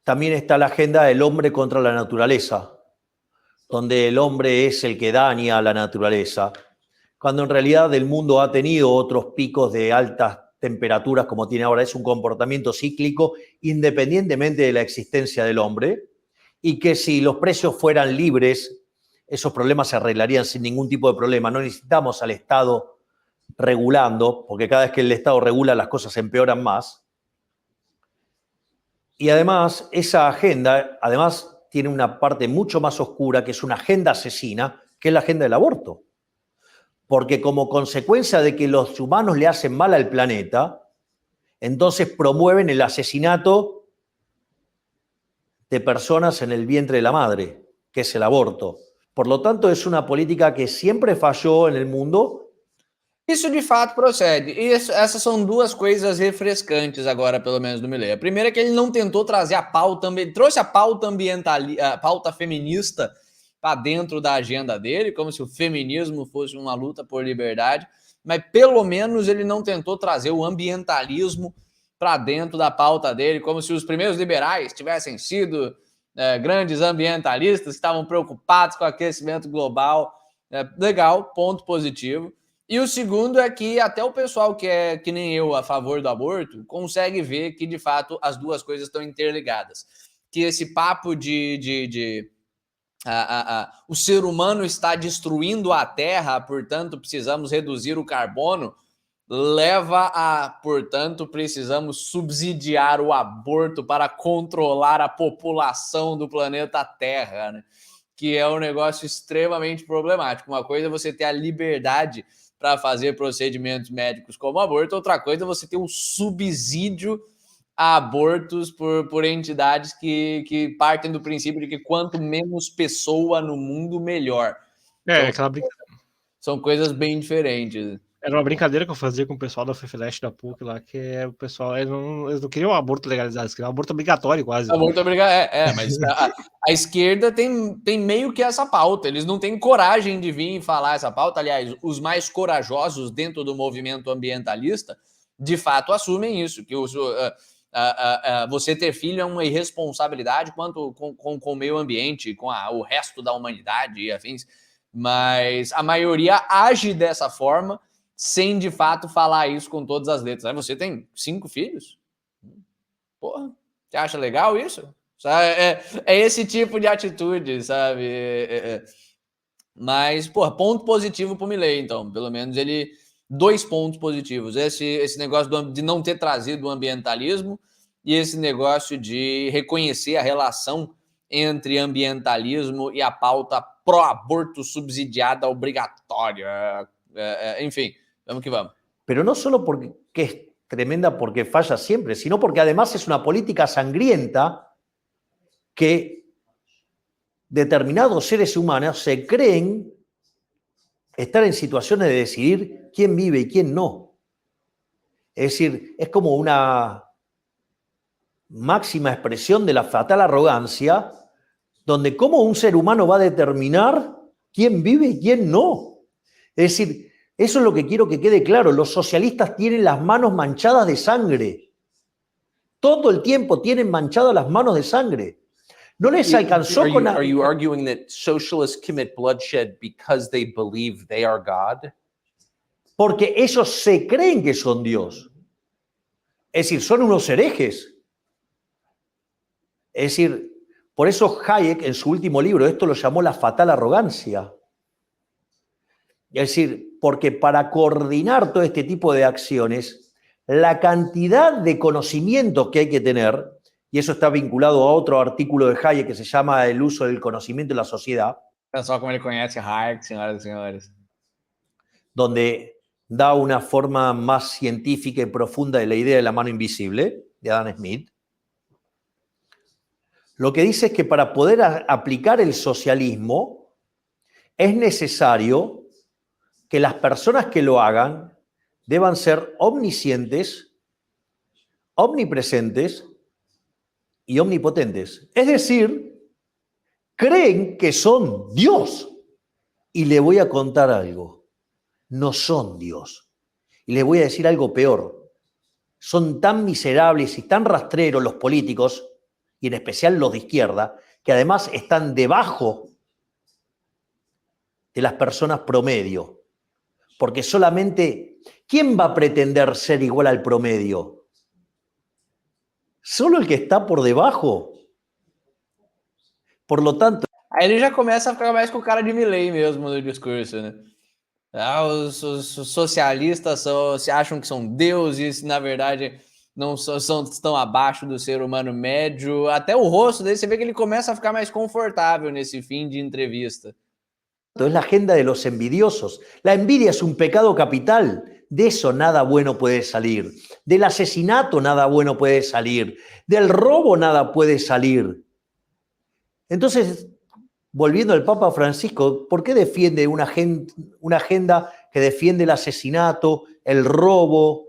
también está la agenda del hombre contra la naturaleza, donde el hombre es el que daña a la naturaleza, cuando en realidad el mundo ha tenido otros picos de altas temperaturas como tiene ahora. Es un comportamiento cíclico independientemente de la existencia del hombre, y que si los precios fueran libres, esos problemas se arreglarían sin ningún tipo de problema. No necesitamos al Estado regulando, porque cada vez que el Estado regula las cosas empeoran más. Y además, esa agenda, además, tiene una parte mucho más oscura, que es una agenda asesina, que es la agenda del aborto. Porque como consecuencia de que los humanos le hacen mal al planeta, entonces promueven el asesinato de personas en el vientre de la madre, que es el aborto. Por lo tanto, es una política que siempre falló en el mundo. Isso de fato procede. E essas são duas coisas refrescantes agora, pelo menos, do Milei. A primeira é que ele não tentou trazer a pauta, ele trouxe a pauta ambiental, a pauta feminista para dentro da agenda dele, como se o feminismo fosse uma luta por liberdade, mas pelo menos ele não tentou trazer o ambientalismo para dentro da pauta dele, como se os primeiros liberais tivessem sido grandes ambientalistas que estavam preocupados com o aquecimento global. Legal, ponto positivo. E o segundo é que até o pessoal que é que nem eu a favor do aborto consegue ver que de fato as duas coisas estão interligadas. Que esse papo o ser humano está destruindo a Terra, portanto precisamos reduzir o carbono, leva a, portanto, precisamos subsidiar o aborto para controlar a população do planeta Terra, né? Que é um negócio extremamente problemático. Uma coisa é você ter a liberdade para fazer procedimentos médicos como aborto, outra coisa é você ter um subsídio a abortos por entidades que partem do princípio de que quanto menos pessoa no mundo, melhor. São coisas bem diferentes. Era uma brincadeira que eu fazia com o pessoal da FEFELESH da PUC lá, que é o pessoal, eles não queriam um aborto legalizado, eles queriam um aborto obrigatório quase. Aborto obrigatório, mas a esquerda tem meio que essa pauta, eles não têm coragem de vir e falar essa pauta. Aliás, os mais corajosos dentro do movimento ambientalista, de fato, assumem isso, que você ter filho é uma irresponsabilidade quanto com o meio ambiente, com o resto da humanidade e afins, mas a maioria age dessa forma, sem de fato falar isso com todas as letras. Aí você tem 5 filhos? Porra, você acha legal isso? É esse tipo de atitude, sabe? Mas, porra, ponto positivo pro Milei, então. Pelo menos ele... 2 pontos positivos. Esse negócio de não ter trazido o ambientalismo e esse negócio de reconhecer a relação entre ambientalismo e a pauta pró-aborto subsidiada obrigatória. Enfim, vamos que vamos. Pero no solo porque es tremenda porque falla siempre, sino porque además es una política sangrienta que determinados seres humanos se creen estar en situaciones de decidir quién vive y quién no. Es decir, es como una máxima expresión de la fatal arrogancia, donde cómo un ser humano va a determinar quién vive y quién no. Es decir, eso es lo que quiero que quede claro. Los socialistas tienen las manos manchadas de sangre. Todo el tiempo tienen manchadas las manos de sangre. No les alcanzó con... Are you arguing that socialists commit bloodshed because they believe they are God? Porque ellos se creen que son Dios. Es decir, son unos herejes. Es decir, por eso Hayek en su último libro esto lo llamó la fatal arrogancia. Es decir, porque para coordinar todo este tipo de acciones, la cantidad de conocimiento que hay que tener, y eso está vinculado a otro artículo de Hayek que se llama El uso del conocimiento en la sociedad. Pessoal, como ele conhece Hayek, senhoras e senhores. Donde da una forma más científica y profunda de la idea de la mano invisible, de Adam Smith. Lo que dice es que para poder aplicar el socialismo es necesario que las personas que lo hagan deban ser omniscientes, omnipresentes y omnipotentes. Es decir, creen que son Dios. Y le voy a contar algo. No son Dios. Y les voy a decir algo peor. Son tan miserables y tan rastreros los políticos, y en especial los de izquierda, que además están debajo de las personas promedio. Porque solamente, ¿quién va a pretender ser igual al promedio? Solo el que está por debajo. Por lo tanto... Aí ele já começa a ficar mais com o cara de Milley mesmo no discurso, né? Ah, os socialistas se acham que são deuses, na verdade não estão abaixo do ser humano médio. Até o rosto dele, você vê que ele começa a ficar mais confortável nesse fim de entrevista. Es la agenda de los envidiosos. La envidia es un pecado capital. De eso nada bueno puede salir. Del asesinato nada bueno puede salir. Del robo nada puede salir. Entonces, volviendo al Papa Francisco, ¿por qué defiende una agenda que defiende el asesinato, el robo,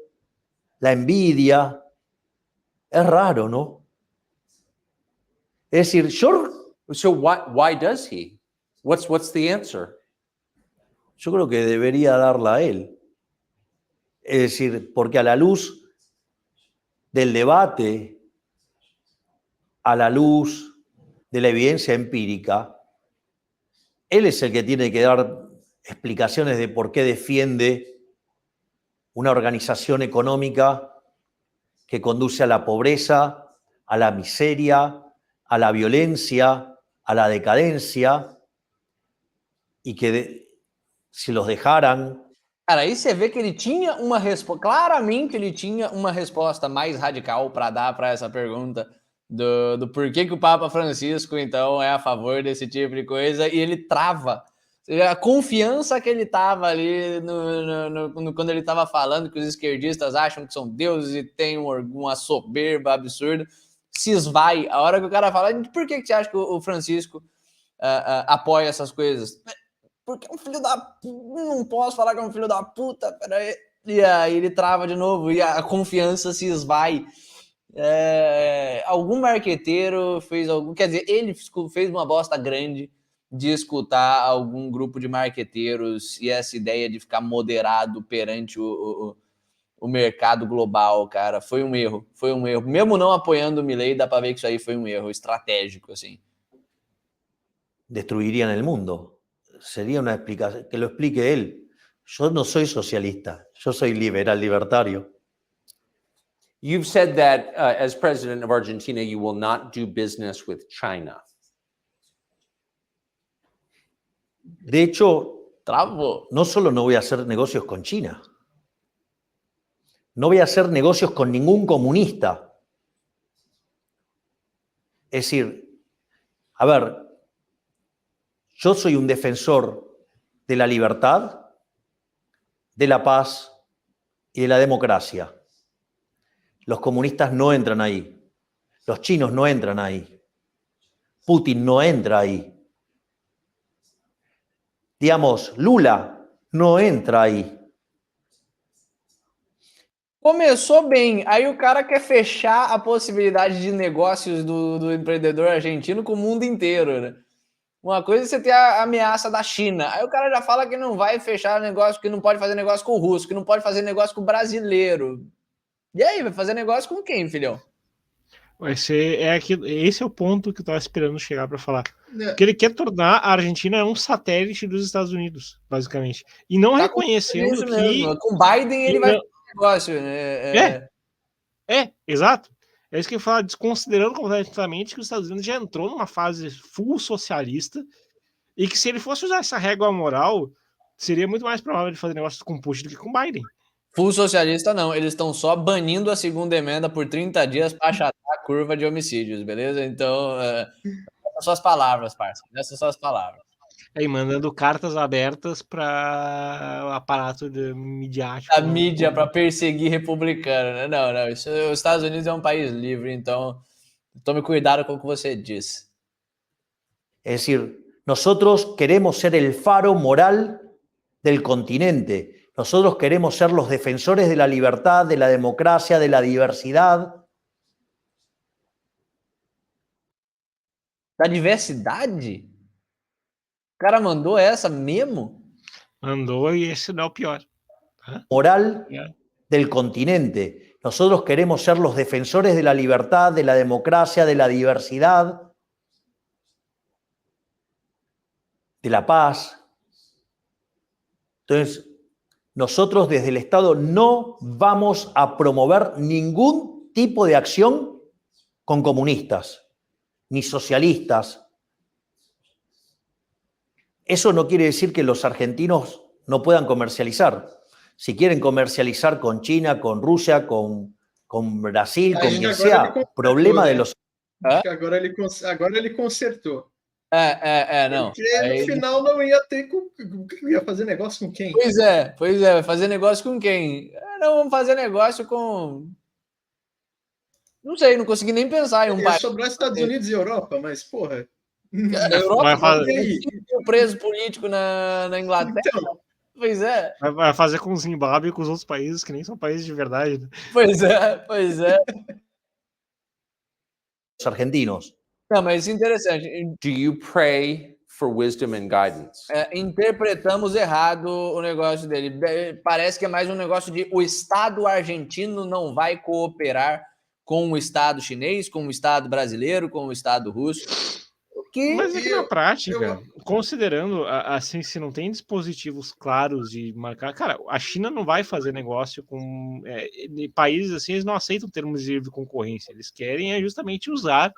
la envidia? Es raro, ¿no? Es decir, So why does he? What's the answer? Yo creo que debería darla a él. Es decir, porque a la luz del debate, a la luz de la evidencia empírica, él es el que tiene que dar explicaciones de por qué defiende una organización económica que conduce a la pobreza, a la miseria, a la violencia, a la decadencia, y que se los dejaran. Cara, aí você vê que ele tinha uma resposta, claramente ele tinha uma resposta mais radical para dar para essa pergunta do porquê que o Papa Francisco, então, é a favor desse tipo de coisa, e ele trava. A confiança que ele tava ali quando ele estava falando que os esquerdistas acham que são deuses e tem uma soberba absurda, se esvai. A hora que o cara fala, por que você acha que o Francisco apoia essas coisas? Porque é um filho da puta, não posso falar que é um filho da puta, peraí. E aí ele trava de novo e a confiança se esvai. Algum marqueteiro fez quer dizer, ele fez uma bosta grande de escutar algum grupo de marqueteiros e essa ideia de ficar moderado perante o mercado global, cara, foi um erro. Mesmo não apoiando o Milley, dá para ver que isso aí foi um erro estratégico, assim. Destruirían el mundo. Sería una explicación, que lo explique él. Yo no soy socialista, yo soy libertario. You've said that as president of Argentina, you will not do business with China. De hecho, Travou. no solo no voy a hacer negocios con China, no voy a hacer negocios con ningún comunista. Es decir, a ver, yo soy un defensor de la libertad, de la paz y de la democracia. Los comunistas no entran ahí. Los chinos no entran ahí. Putin no entra ahí. Digamos, Lula no entra aí. Começou bem, aí o cara quer fechar a possibilidade de negócios do empreendedor argentino com o mundo inteiro, né? Uma coisa é você ter a ameaça da China, aí o cara já fala que não vai fechar negócio, que não pode fazer negócio com o russo, que não pode fazer negócio com o brasileiro. E aí, vai fazer negócio com quem, filhão? Esse é o ponto que eu tava esperando chegar para falar. Porque ele quer tornar a Argentina um satélite dos Estados Unidos, basicamente. E não reconhecendo que... Com Biden ele vai fazer negócio. Exato. É isso que eu falo, desconsiderando completamente que os Estados Unidos já entrou numa fase full socialista e que se ele fosse usar essa régua moral, seria muito mais provável de fazer negócio com Putin do que com Biden. Full socialista não, eles estão só banindo a segunda emenda por 30 dias para achatar a curva de homicídios, beleza? Então, essas são as palavras, parça. Essas são as palavras. E mandando cartas abertas para o aparato midiático. A mídia para perseguir republicano, né? Não, isso, os Estados Unidos é um país livre, então tome cuidado com o que você diz. Es decir, nosotros queremos ser el faro moral del continente. Nosotros queremos ser los defensores de la libertad, de la democracia, de la diversidad. Da diversidade? O cara mandou essa mesmo? Mandou e esse não é o pior. Moral del continente. Nosotros queremos ser los defensores de la libertad, de la democracia, de la diversidad, de la paz. Entonces, nosotros desde el Estado no vamos a promover ningún tipo de acción con comunistas, ni socialistas. Eso no quiere decir que los argentinos no puedan comercializar. Si quieren comercializar con China, con Rusia, con Brasil, con quien sea, problema de los... Acho que agora ele consertou. Não. Porque no final não ia ter ia fazer negócio com quem? Pois é, vai fazer negócio com quem? Não, vamos fazer negócio com... Não sei, não consegui nem pensar em um país. Sobrou Estados Unidos e Europa, mas porra... A Europa tem um preso político na Inglaterra. Então, pois é. Vai fazer com o Zimbábue e com os outros países que nem são países de verdade. Né? Pois é. Os argentinos. Não, mas interessante. Do you pray for wisdom and guidance? Interpretamos errado o negócio dele. Parece que é mais um negócio de o Estado argentino não vai cooperar com o Estado chinês, com o Estado brasileiro, com o Estado russo. Mas é que na prática, considerando assim, se não tem dispositivos claros de marcar, cara, a China não vai fazer negócio com países assim, eles não aceitam termos de livre concorrência, eles querem justamente usar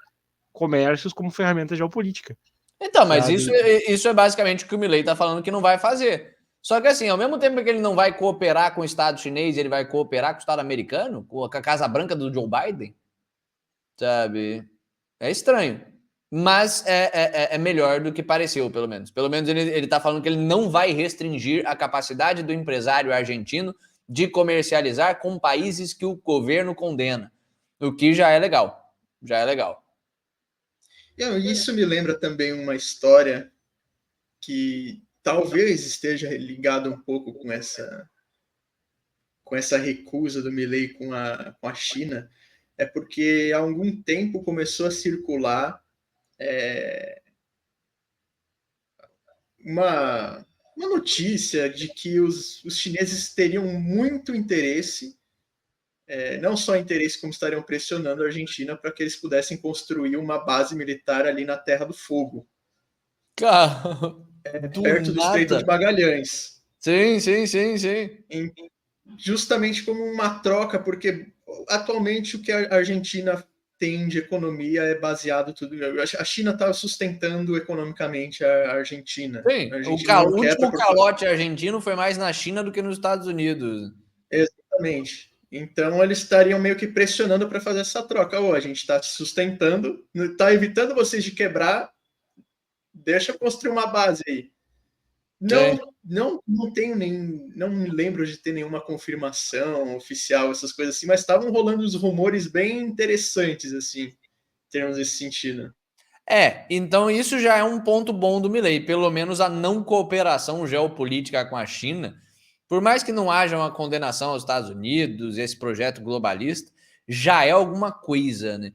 comércios como ferramenta geopolítica. Então, mas isso é basicamente o que o Milei está falando que não vai fazer. Só que assim, ao mesmo tempo que ele não vai cooperar com o Estado chinês, ele vai cooperar com o Estado americano, com a Casa Branca do Joe Biden, sabe? É estranho. Mas é melhor do que pareceu, pelo menos. Pelo menos ele está falando que ele não vai restringir a capacidade do empresário argentino de comercializar com países que o governo condena. O que já é legal. Isso me lembra também uma história que talvez esteja ligada um pouco com essa recusa do Milei com a China. É porque há algum tempo começou a circular uma notícia de que os chineses teriam muito interesse, não só interesse, como estariam pressionando a Argentina para que eles pudessem construir uma base militar ali na Terra do Fogo. Perto do Estreito de Magalhães. Sim. Justamente como uma troca, porque atualmente o que a Argentina tem de economia é baseado tudo. A China está sustentando economicamente a Argentina. Sim, o último calote argentino foi mais na China do que nos Estados Unidos. Exatamente. Então eles estariam meio que pressionando para fazer essa troca. A gente está te sustentando, está evitando vocês de quebrar, deixa eu construir uma base aí. Não me lembro de ter nenhuma confirmação oficial, essas coisas assim, mas estavam rolando uns rumores bem interessantes, assim, em termos desse sentido. Então isso já é um ponto bom do Milei, pelo menos a não cooperação geopolítica com a China, por mais que não haja uma condenação aos Estados Unidos, esse projeto globalista, já é alguma coisa, né?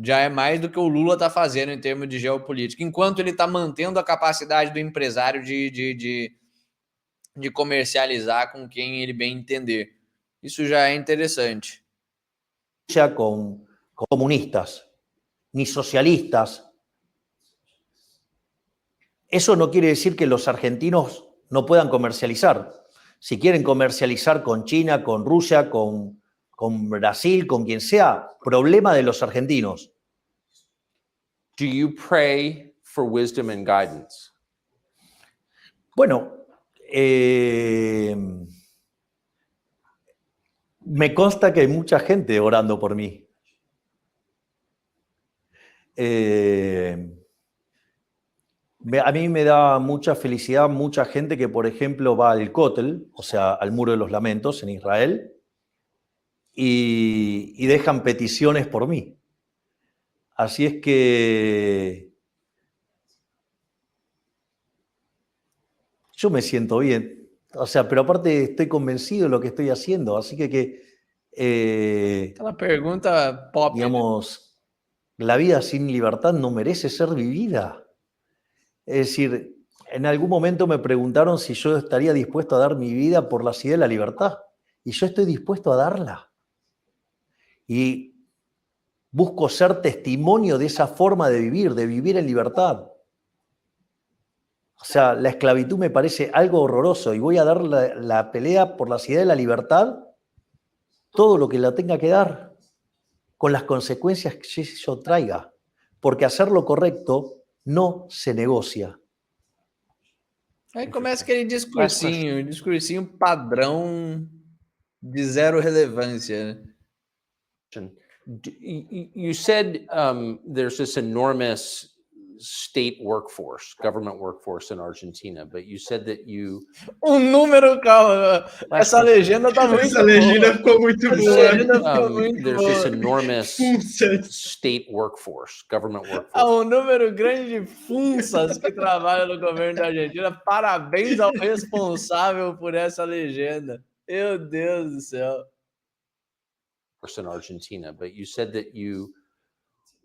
Já é mais do que o Lula está fazendo em termos de geopolítica, enquanto ele está mantendo a capacidade do empresário de comercializar com quem ele bem entender. Isso já é interessante. Com comunistas, ni socialistas. Eso no quiere decir que los argentinos no puedan comercializar. Si quieren comercializar con China, con Rusia, con con Brasil, con quien sea, problema de los argentinos. Do you pray for wisdom and guidance? Bueno, me consta que hay mucha gente orando por mí. A mí me da mucha felicidad mucha gente que, por ejemplo, va al Kotel, o sea, al Muro de los Lamentos en Israel, y dejan peticiones por mí. Así es que yo me siento bien. O sea, pero aparte estoy convencido de lo que estoy haciendo. Así que Aquela pergunta pop, digamos, la vida sin libertad no merece ser vivida. Es decir, en algún momento me preguntaron si yo estaría dispuesto a dar mi vida por la idea de la libertad. Y yo estoy dispuesto a darla. Y busco ser testimonio de esa forma de vivir en libertad. O sea, la esclavitud me parece algo horroroso y voy a dar la pelea por la idea de la libertad, todo lo que la tenga que dar, con las consecuencias que eso traiga. Porque hacer lo correcto no se negocia. Aí começa aquele discursinho padrão de zero relevância, né? You said there's this enormous state workforce, government workforce in Argentina, but you said that you... Número, calma, essa legenda tá muito Essa legenda ficou muito boa. There's this enormous state workforce, government workforce. Há número grande de funças que trabalham no governo da Argentina. Parabéns ao responsável por essa legenda. Meu Deus do céu. In Argentina, but you said that you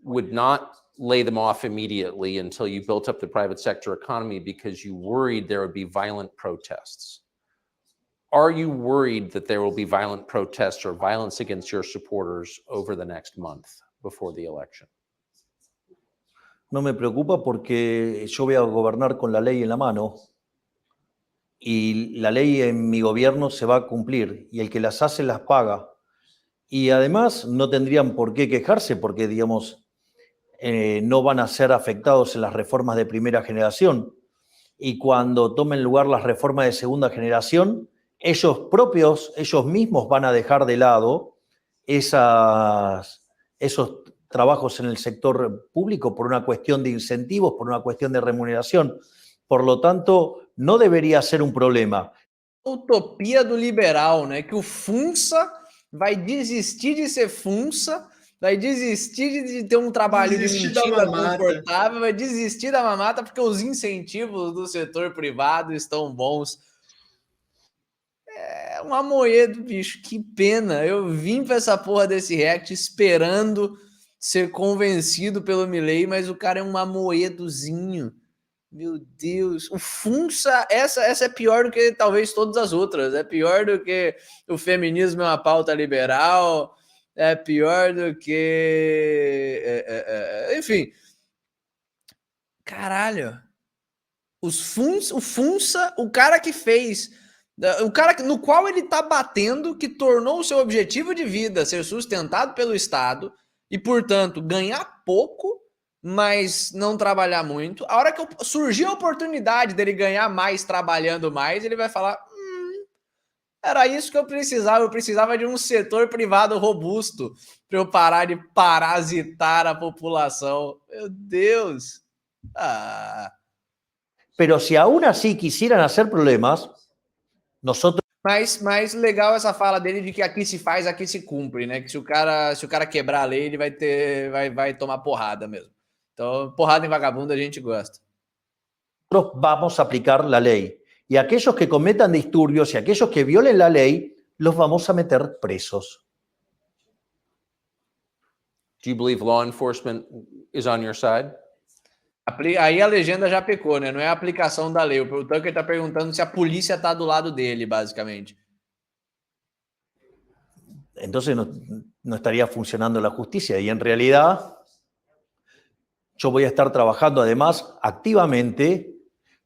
would not lay them off immediately until you built up the private sector economy because you worried there would be violent protests. Are you worried that there will be violent protests or violence against your supporters over the next month before the election? No me preocupa porque yo voy a gobernar con la ley en la mano y la ley en mi gobierno se va a cumplir y el que las hace las paga. Y además no tendrían por qué quejarse porque, digamos, no van a ser afectados en las reformas de primera generación. Y cuando tomen lugar las reformas de segunda generación, ellos mismos van a dejar de lado esos trabajos en el sector público por una cuestión de incentivos, por una cuestión de remuneración. Por lo tanto, no debería ser un problema. Utopia do liberal, né? Que o Funça vai desistir de ser funça, vai desistir de ter um trabalho de mentira confortável, vai desistir da mamata porque os incentivos do setor privado estão bons. É um amoedo, bicho, que pena. Eu vim para essa porra desse react esperando ser convencido pelo Milei, mas o cara é um amoedozinho. Meu Deus, o Funça, essa é pior do que talvez todas as outras, é pior do que o feminismo é uma pauta liberal, é pior do que... enfim, caralho, o Funça, o cara que fez, o cara no qual ele tá batendo, que tornou o seu objetivo de vida ser sustentado pelo Estado e, portanto, ganhar pouco, mas não trabalhar muito. A hora que surgir a oportunidade dele ganhar mais trabalhando mais, ele vai falar, era isso que eu precisava de um setor privado robusto para eu parar de parasitar a população. Meu Deus. Pero si aún así quisieran hacer problemas, nosotros... Mas legal essa fala dele de que aqui se faz, aqui se cumpre, né? Que se o cara quebrar a lei, ele vai tomar porrada mesmo. Então, porrada em vagabundo a gente gosta. Nosotros vamos a aplicar la ley. Y aquellos que cometan disturbios y aquellos que violen la ley, los vamos a meter presos. Do you believe law enforcement is on your side? Aí a legenda já pecou, né? Não é a aplicação da lei. O Tucker tá perguntando se a polícia tá do lado dele, basicamente. Entonces no estaría funcionando la justicia. Y en realidad... yo voy a estar trabajando además activamente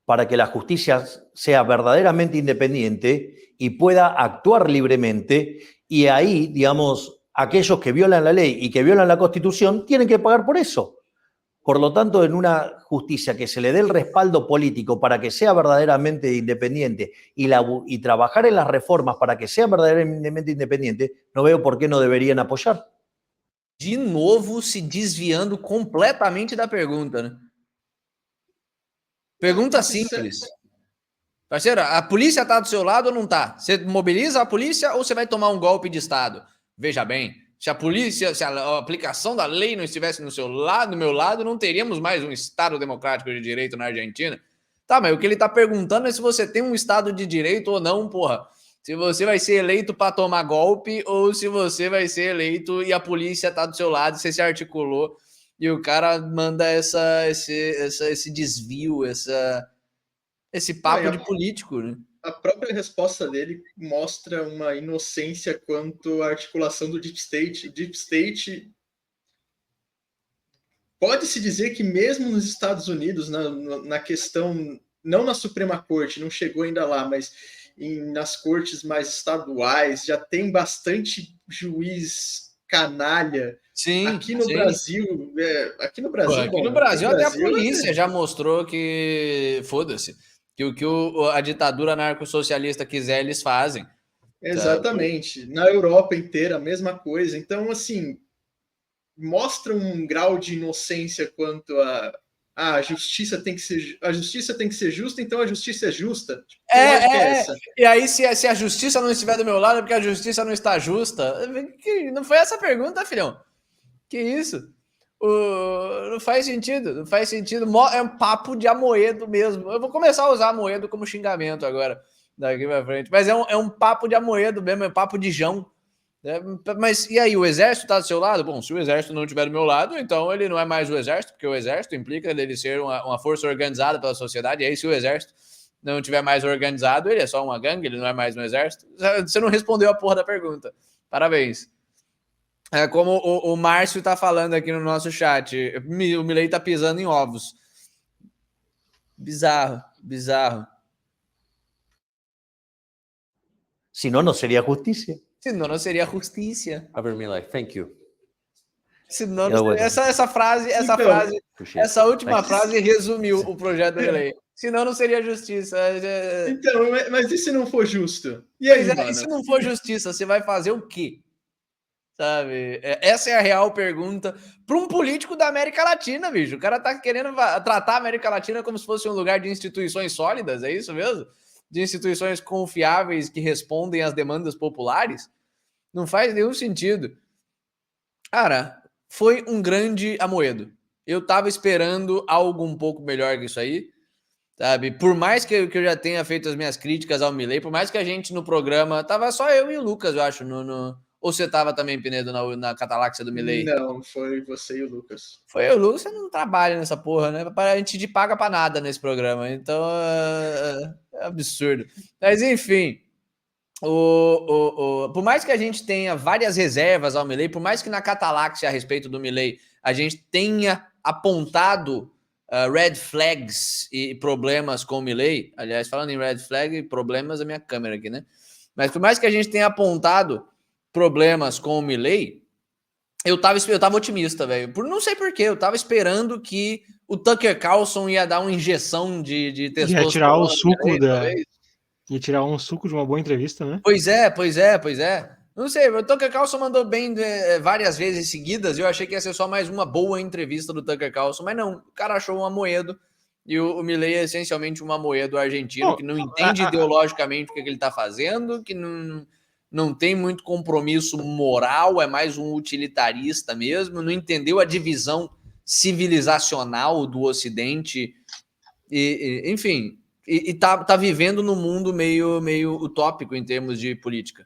para que la justicia sea verdaderamente independiente y pueda actuar libremente, y ahí, digamos, aquellos que violan la ley y que violan la Constitución tienen que pagar por eso. Por lo tanto, en una justicia que se le dé el respaldo político para que sea verdaderamente independiente y trabajar en las reformas para que sea verdaderamente independiente, no veo por qué no deberían apoyar. De novo, se desviando completamente da pergunta, né? Pergunta simples. Parceiro, a polícia tá do seu lado ou não tá? Você mobiliza a polícia ou você vai tomar um golpe de Estado? Veja bem, se a aplicação da lei não estivesse do meu lado, não teríamos mais um Estado democrático de direito na Argentina. Tá, mas o que ele tá perguntando é se você tem um Estado de direito ou não, porra. Se você vai ser eleito para tomar golpe ou se você vai ser eleito e a polícia tá do seu lado, você se articulou e o cara manda esse desvio, esse papo de político, né? A própria resposta dele mostra uma inocência quanto à articulação do Deep State. O Deep State pode-se dizer que mesmo nos Estados Unidos, na questão, não na Suprema Corte, não chegou ainda lá, mas nas cortes mais estaduais, já tem bastante juiz canalha. Sim, aqui no Brasil, aqui no Brasil até a polícia já mostrou que foda-se, que o que a ditadura narcossocialista quiser eles fazem. Exatamente. Na Europa inteira a mesma coisa. Então, assim, mostra um grau de inocência quanto a justiça tem que ser justa, então a justiça é justa. E aí, se a justiça não estiver do meu lado, é porque a justiça não está justa. Não foi essa a pergunta, filhão. Que isso? Não faz sentido, não faz sentido. É um papo de Amoedo mesmo. Eu vou começar a usar Amoedo como xingamento agora, daqui pra frente. Mas é um papo de Amoedo mesmo, é um papo de Jão. Mas e aí, o exército tá do seu lado? Bom, se o exército não estiver do meu lado, então ele não é mais o exército, porque o exército implica ele ser uma força organizada pela sociedade, e aí se o exército não estiver mais organizado, ele é só uma gangue, ele não é mais um exército. Você não respondeu a porra da pergunta. Parabéns. Como o Márcio tá falando aqui no nosso chat, o Milei tá pisando em ovos. Bizarro. Si no, no sería justicia. Senão não seria justiça. Javier Milei, thank you. Senão, essa última frase resumiu o projeto do Milei. Senão não seria justiça. Então, mas e se não for justo? E aí, e se não for justiça, você vai fazer o quê? Sabe? Essa é a real pergunta para um político da América Latina, bicho. O cara tá querendo tratar a América Latina como se fosse um lugar de instituições sólidas, é isso mesmo? De instituições confiáveis que respondem às demandas populares? Não faz nenhum sentido. Cara, foi um grande Amoedo. Eu tava esperando algo um pouco melhor que isso aí, sabe? Por mais que eu já tenha feito as minhas críticas ao Milei, por mais que a gente no programa... Tava só eu e o Lucas, eu acho, Ou você tava também, Pinedo, na cataláxia do Milei? Não, foi você e o Lucas. Foi eu e o Lucas, você não trabalha nessa porra, né? A gente te paga pra nada nesse programa, então é absurdo. Mas enfim, por mais que a gente tenha várias reservas ao Milei, por mais que na cataláxia a respeito do Milei a gente tenha apontado red flags e problemas com o Milei, aliás, falando em red flag, problemas, a minha câmera aqui, né? Mas por mais que a gente tenha apontado problemas com o Milei, eu tava otimista, velho. Não sei porquê, eu tava esperando que o Tucker Carlson ia dar uma injeção de testosterona. Ia tirar o suco Ia tirar um suco de uma boa entrevista, né? Pois é. Não sei, o Tucker Carlson mandou bem várias vezes seguidas e eu achei que ia ser só mais uma boa entrevista do Tucker Carlson, mas não, o cara achou um Amoedo e o Milei é essencialmente um Amoedo argentino que não entende ideologicamente o que ele tá fazendo, que não tem muito compromisso moral, é mais um utilitarista mesmo, não entendeu a divisão civilizacional do Ocidente, enfim... E tá vivendo num mundo meio utópico em termos de política.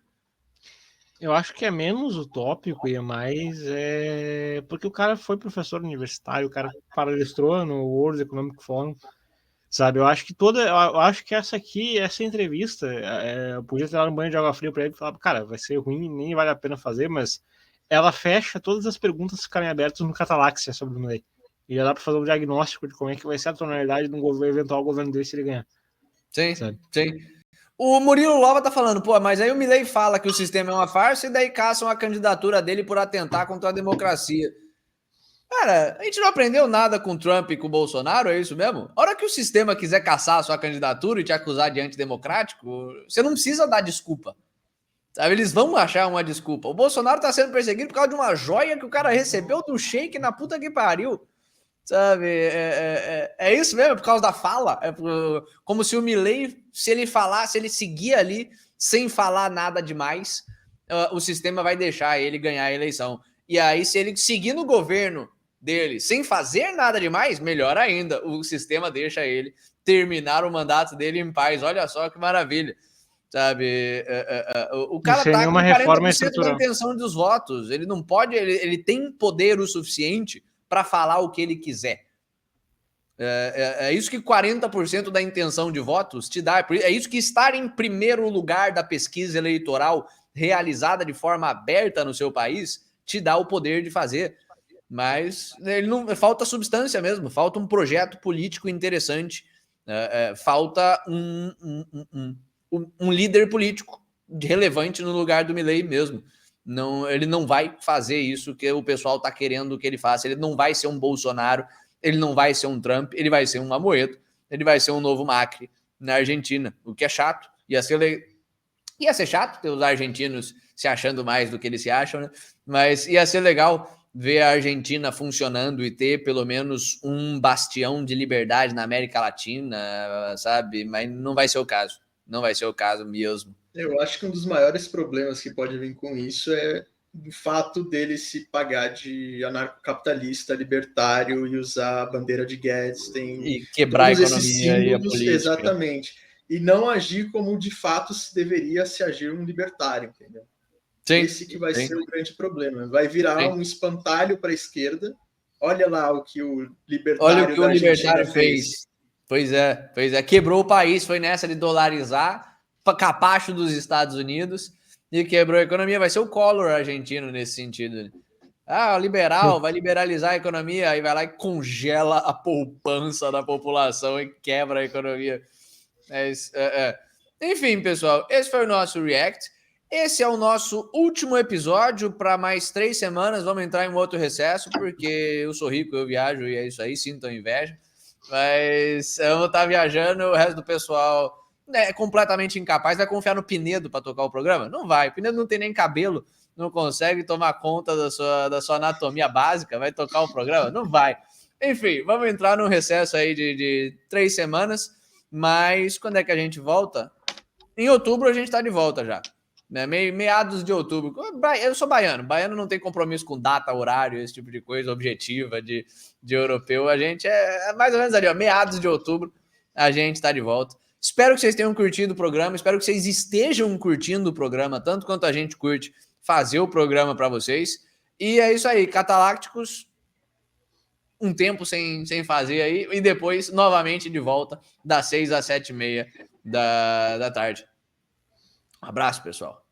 Eu acho que é menos utópico e é mais... porque o cara foi professor universitário, o cara palestrou no World Economic Forum, sabe? Eu acho que essa entrevista, eu podia ter dado um banho de água fria para ele e falar, cara, vai ser ruim, nem vale a pena fazer, mas ela fecha todas as perguntas que ficarem abertas no Cataláxia sobre o Milei. E já dá para fazer um diagnóstico de como é que vai ser a tonalidade de um eventual governo dele se ele ganhar. Sim, sabe? Sim. O Murilo Lova tá falando, pô, mas aí o Milei fala que o sistema é uma farsa e daí caçam a candidatura dele por atentar contra a democracia. Cara, a gente não aprendeu nada com o Trump e com o Bolsonaro, é isso mesmo? A hora que o sistema quiser caçar a sua candidatura e te acusar de antidemocrático, você não precisa dar desculpa. Sabe, eles vão achar uma desculpa. O Bolsonaro tá sendo perseguido por causa de uma joia que o cara recebeu do Sheik na puta que pariu. Sabe, é isso mesmo, é por causa da fala. Como se o Milei, se ele seguir ali sem falar nada demais, o sistema vai deixar ele ganhar a eleição. E aí, se ele seguir no governo dele sem fazer nada demais, melhor ainda, o sistema deixa ele terminar o mandato dele em paz. Olha só que maravilha. Sabe, o cara tá com 40% da intenção dos votos. Ele não pode, ele tem poder o suficiente para falar o que ele quiser. É isso que 40% da intenção de votos te dá. É isso que estar em primeiro lugar da pesquisa eleitoral realizada de forma aberta no seu país te dá o poder de fazer. Mas ele não, falta substância mesmo, falta um projeto político interessante, falta um líder político relevante no lugar do Milei mesmo. Não, ele não vai fazer isso que o pessoal está querendo que ele faça. Ele não vai ser um Bolsonaro, ele não vai ser um Trump, ele vai ser um Amoedo, ele vai ser um novo Macri na Argentina, o que é chato. Ia ser chato ter os argentinos se achando mais do que eles se acham, né? Mas ia ser legal ver a Argentina funcionando e ter pelo menos um bastião de liberdade na América Latina, sabe? Mas não vai ser o caso. Não vai ser o caso mesmo. Eu acho que um dos maiores problemas que pode vir com isso é o fato dele se pagar de anarcocapitalista, libertário e usar a bandeira de Guedes. E quebrar a economia e a política. Exatamente. E não agir como de fato se deveria se agir um libertário, entendeu? Sim, esse que vai ser o grande problema. Vai virar um espantalho para a esquerda. Olha lá o que o libertário fez. Pois é. Quebrou o país, foi nessa de dolarizar, capacho dos Estados Unidos, e quebrou a economia. Vai ser o Collor argentino nesse sentido. O liberal vai liberalizar a economia, aí vai lá e congela a poupança da população e quebra a economia. Enfim, pessoal, esse foi o nosso React. Esse é o nosso último episódio para mais 3 semanas. Vamos entrar em um outro recesso, porque eu sou rico, eu viajo e é isso aí, sintam inveja. Mas eu vou estar viajando, o resto do pessoal é completamente incapaz. Vai confiar no Pinedo para tocar o programa? Não vai. O Pinedo não tem nem cabelo, não consegue tomar conta da sua anatomia básica. Vai tocar o programa? Não vai. Enfim, vamos entrar num recesso aí de 3 semanas. Mas quando é que a gente volta? Em outubro a gente está de volta já. Né? Meados de outubro. Eu sou baiano. Baiano não tem compromisso com data, horário, esse tipo de coisa objetiva de europeu. A gente é mais ou menos ali, ó, meados de outubro a gente está de volta. Espero que vocês tenham curtido o programa. Espero que vocês estejam curtindo o programa, tanto quanto a gente curte fazer o programa para vocês. E é isso aí. Catalácticos, um tempo sem fazer aí. E depois, novamente, de volta das 6 às 7h30 da tarde. Um abraço, pessoal.